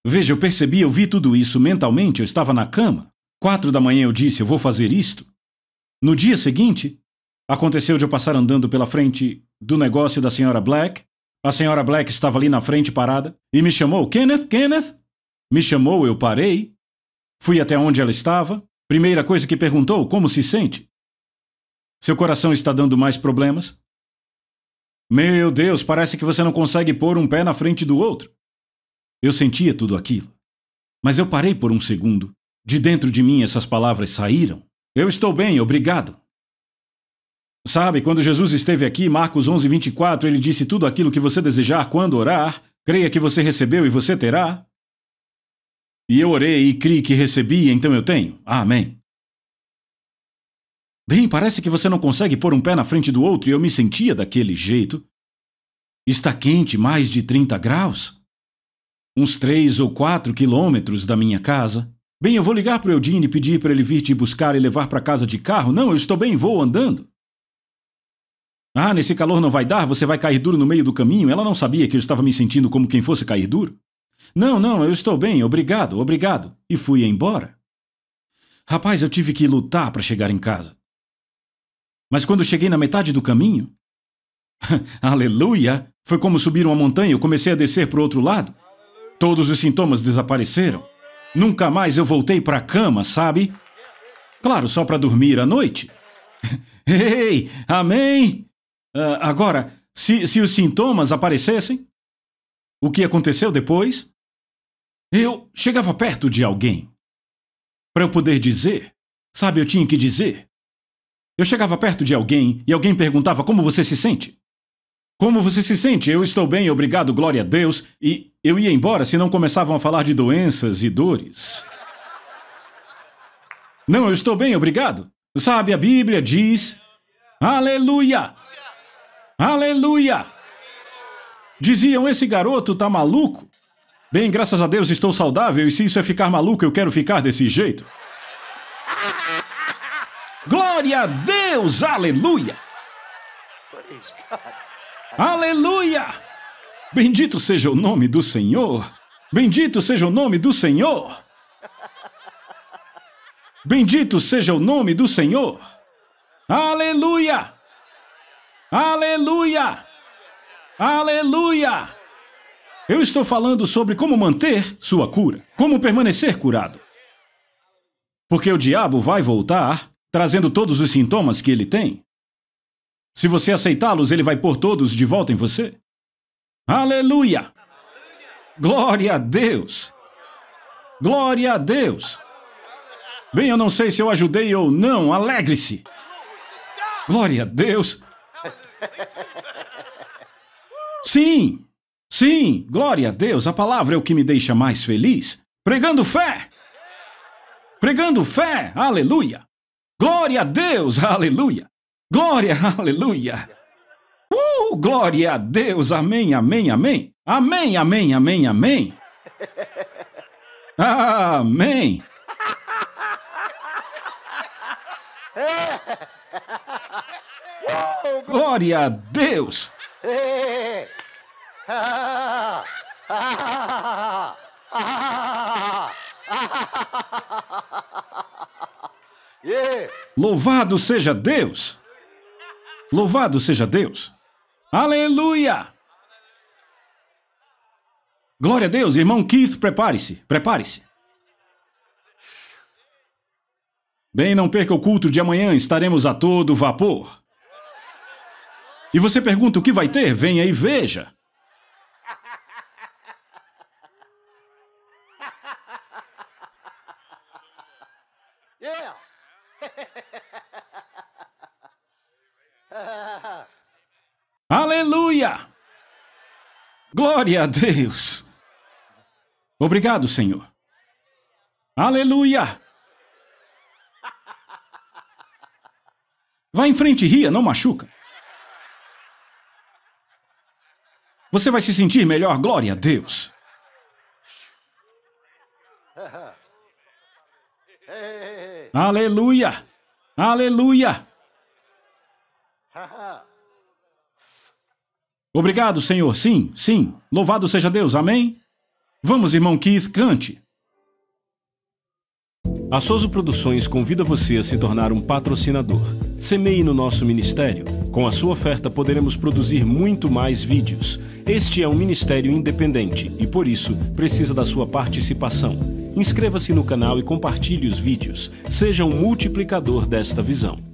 veja, eu percebi, eu vi tudo isso mentalmente, eu estava na cama. 4 da manhã eu disse, eu vou fazer isto. No dia seguinte, aconteceu de eu passar andando pela frente do negócio da senhora Black. A senhora Black estava ali na frente parada e me chamou, Kenneth, Kenneth. Me chamou, eu parei. Fui até onde ela estava. Primeira coisa que perguntou, como se sente? Seu coração está dando mais problemas? Meu Deus, parece que você não consegue pôr um pé na frente do outro. Eu sentia tudo aquilo. Mas eu parei por um segundo. De dentro de mim essas palavras saíram. Eu estou bem, obrigado. Sabe, quando Jesus esteve aqui, Marcos 11:24, ele disse tudo aquilo que você desejar quando orar, creia que você recebeu e você terá. E eu orei e criei que recebi, então eu tenho. Amém. Bem, parece que você não consegue pôr um pé na frente do outro e eu me sentia daquele jeito. Está quente, mais de 30 graus. Uns 3 ou 4 quilômetros da minha casa. Bem, eu vou ligar para o Eudine e pedir para ele vir te buscar e levar para casa de carro. Não, eu estou bem, vou andando. Ah, nesse calor não vai dar, você vai cair duro no meio do caminho. Ela não sabia que eu estava me sentindo como quem fosse cair duro. Não, eu estou bem, obrigado, obrigado. E fui embora. Rapaz, eu tive que lutar para chegar em casa. Mas quando cheguei na metade do caminho, aleluia, foi como subir uma montanha, eu comecei a descer para o outro lado. Todos os sintomas desapareceram. Nunca mais eu voltei para a cama, sabe? Claro, só para dormir à noite. Ei, amém? Agora, se os sintomas aparecessem, o que aconteceu depois? Eu chegava perto de alguém. Para eu poder dizer, sabe, eu tinha que dizer. Eu chegava perto de alguém e alguém perguntava como você se sente. Como você se sente? Eu estou bem, obrigado, glória a Deus. E eu ia embora se não começavam a falar de doenças e dores. Não, eu estou bem, obrigado. Sabe, a Bíblia diz... Aleluia! Aleluia! Diziam, esse garoto tá maluco? Bem, graças a Deus estou saudável e se isso é ficar maluco, eu quero ficar desse jeito. Glória a Deus! Aleluia! Aleluia! Bendito seja o nome do Senhor! Bendito seja o nome do Senhor! Bendito seja o nome do Senhor! Aleluia! Aleluia! Aleluia! Eu estou falando sobre como manter sua cura, como permanecer curado. Porque o diabo vai voltar, trazendo todos os sintomas que ele tem. Se você aceitá-los, ele vai pôr todos de volta em você. Aleluia! Glória a Deus! Glória a Deus! Bem, eu não sei se eu ajudei ou não, alegre-se! Glória a Deus! Sim! Sim! Glória a Deus! A palavra é o que me deixa mais feliz. Pregando fé! Pregando fé! Aleluia! Glória a Deus! Aleluia! Glória! Aleluia! Glória a Deus! Amém, amém, amém! Amém, amém, amém, amém! Amém! Glória a Deus! Louvado seja Deus! Louvado seja Deus. Aleluia! Glória a Deus, irmão Keith, prepare-se, prepare-se. Bem, não perca o culto de amanhã, estaremos a todo vapor. E você pergunta o que vai ter? Venha e veja. Aleluia! Glória a Deus! Obrigado, Senhor. Aleluia! Vá em frente e ria, não machuca. Você vai se sentir melhor, glória a Deus. Aleluia! Aleluia! Obrigado, Senhor. Sim, sim. Louvado seja Deus. Amém? Vamos, irmão Keith, cante. A Soso Produções convida você a se tornar um patrocinador. Semeie no nosso ministério. Com a sua oferta poderemos produzir muito mais vídeos. Este é um ministério independente e, por isso, precisa da sua participação. Inscreva-se no canal e compartilhe os vídeos. Seja um multiplicador desta visão.